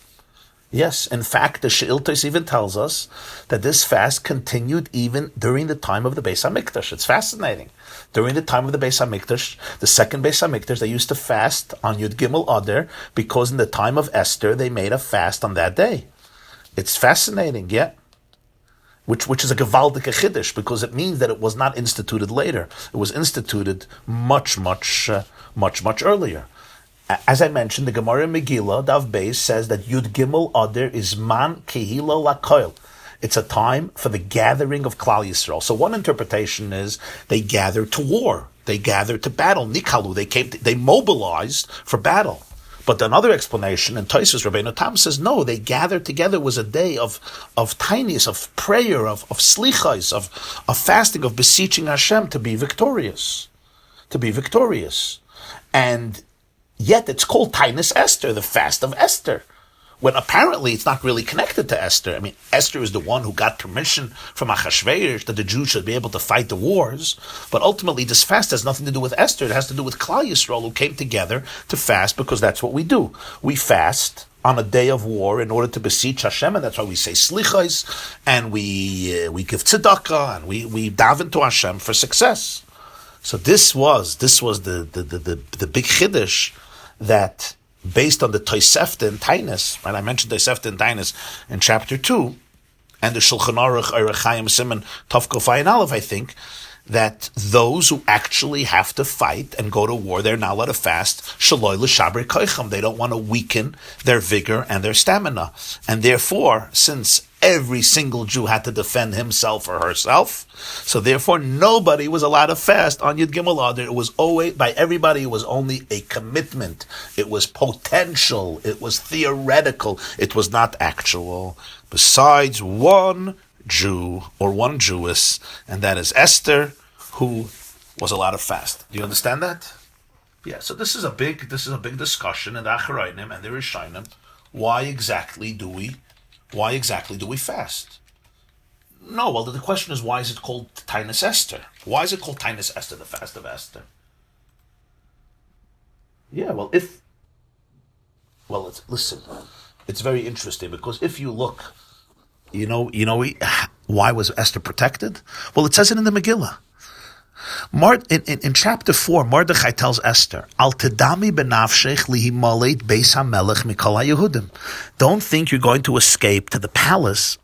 Yes, in fact, the She'iltos even tells us that this fast continued even during the time of the Beis HaMikdash. It's fascinating. During the time of the Beis HaMikdash, the second Beis HaMikdash, they used to fast on Yud Gimel Adar because in the time of Esther, they made a fast on that day. It's fascinating, yeah. Which is a gewaldige chiddush, because it means that it was not instituted later. It was instituted much earlier. As I mentioned, the Gemara in Megillah, Dav Beis, says that Yud Gimel Adar is man kehila lakoil. It's a time for the gathering of Klal Yisrael. So one interpretation is they gathered to war. They gathered to battle. Nikalu, they mobilized for battle. But another explanation, and Tosfos Rabbeinu Tam says, no, they gathered together. It was a day of tiniest, of prayer, of slichos, of fasting, of beseeching Hashem to be victorious. And yet it's called Tainus Esther, the Fast of Esther, when apparently it's not really connected to Esther. I mean, Esther is the one who got permission from Achashverosh that the Jews should be able to fight the wars, but ultimately this fast has nothing to do with Esther. It has to do with Klal Yisrael, who came together to fast, because that's what we do. We fast on a day of war in order to beseech Hashem, and that's why we say slichos, and we give tzedakah, and we daven to Hashem for success. So this was the big chiddush, that based on the Tosefta and Tainus, right? I mentioned Tosefta and Tainus in chapter 2, and the Shulchan Aruch, Ohr Chaim Shul, Tov Kuf Ayin Aleph, I think, that those who actually have to fight and go to war, they're not allowed to fast. Shaloi l'shaber koicham. They don't want to weaken their vigor and their stamina. And therefore, since every single Jew had to defend himself or herself, so therefore nobody was allowed to fast on Yud Gimel Adar. It was always, by everybody, it was only a commitment. It was potential. It was theoretical. It was not actual. Besides one Jew or one Jewess, and that is Esther, who was allowed to fast. Do you understand that? Yeah. So this is a big discussion in the Acharayim and the Rishonim. Why exactly do we fast? No. Well, the question is, why is it called Tainus Esther? Why is it called Tainus Esther, the Fast of Esther? Yeah. Listen. It's very interesting, because if you look. Why was Esther protected? Well, it says it in the Megillah. In chapter 4, Mordechai tells Esther, Al tedami benafshech lihimalet beis hamelech mikol haYehudim. Don't think you're going to escape to the palace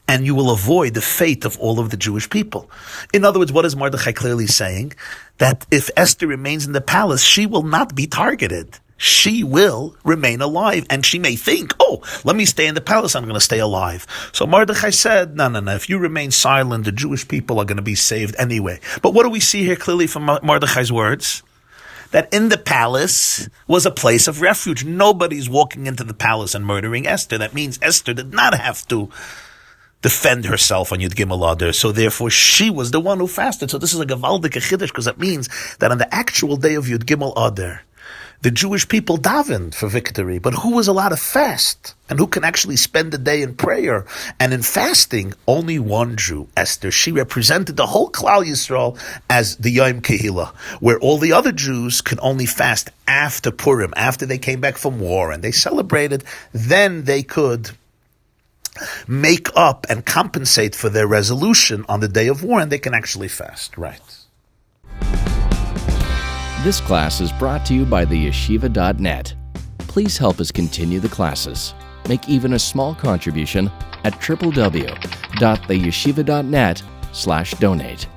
and you will avoid the fate of all of the Jewish people. In other words, what is Mordechai clearly saying? That if Esther remains in the palace, she will not be targeted. She will remain alive, and she may think, let me stay in the palace, I'm going to stay alive. So Mordechai said, no, if you remain silent, the Jewish people are going to be saved anyway. But what do we see here clearly from Mordechai's words? That in the palace was a place of refuge. Nobody's walking into the palace and murdering Esther. That means Esther did not have to defend herself on Yud Gimel Adar, so therefore she was the one who fasted. So this is a gewaldige chiddush, because that means that on the actual day of Yud Gimel Adar, the Jewish people davened for victory, but who was allowed to fast? And who can actually spend the day in prayer and in fasting? Only one Jew, Esther. She represented the whole Klal Yisrael as the Yom Kehillah, where all the other Jews could only fast after Purim, after they came back from war and they celebrated. Then they could make up and compensate for their resolution on the day of war, and they can actually fast. Right. This class is brought to you by theyeshiva.net. Please help us continue the classes. Make even a small contribution at www.theyeshiva.net/donate.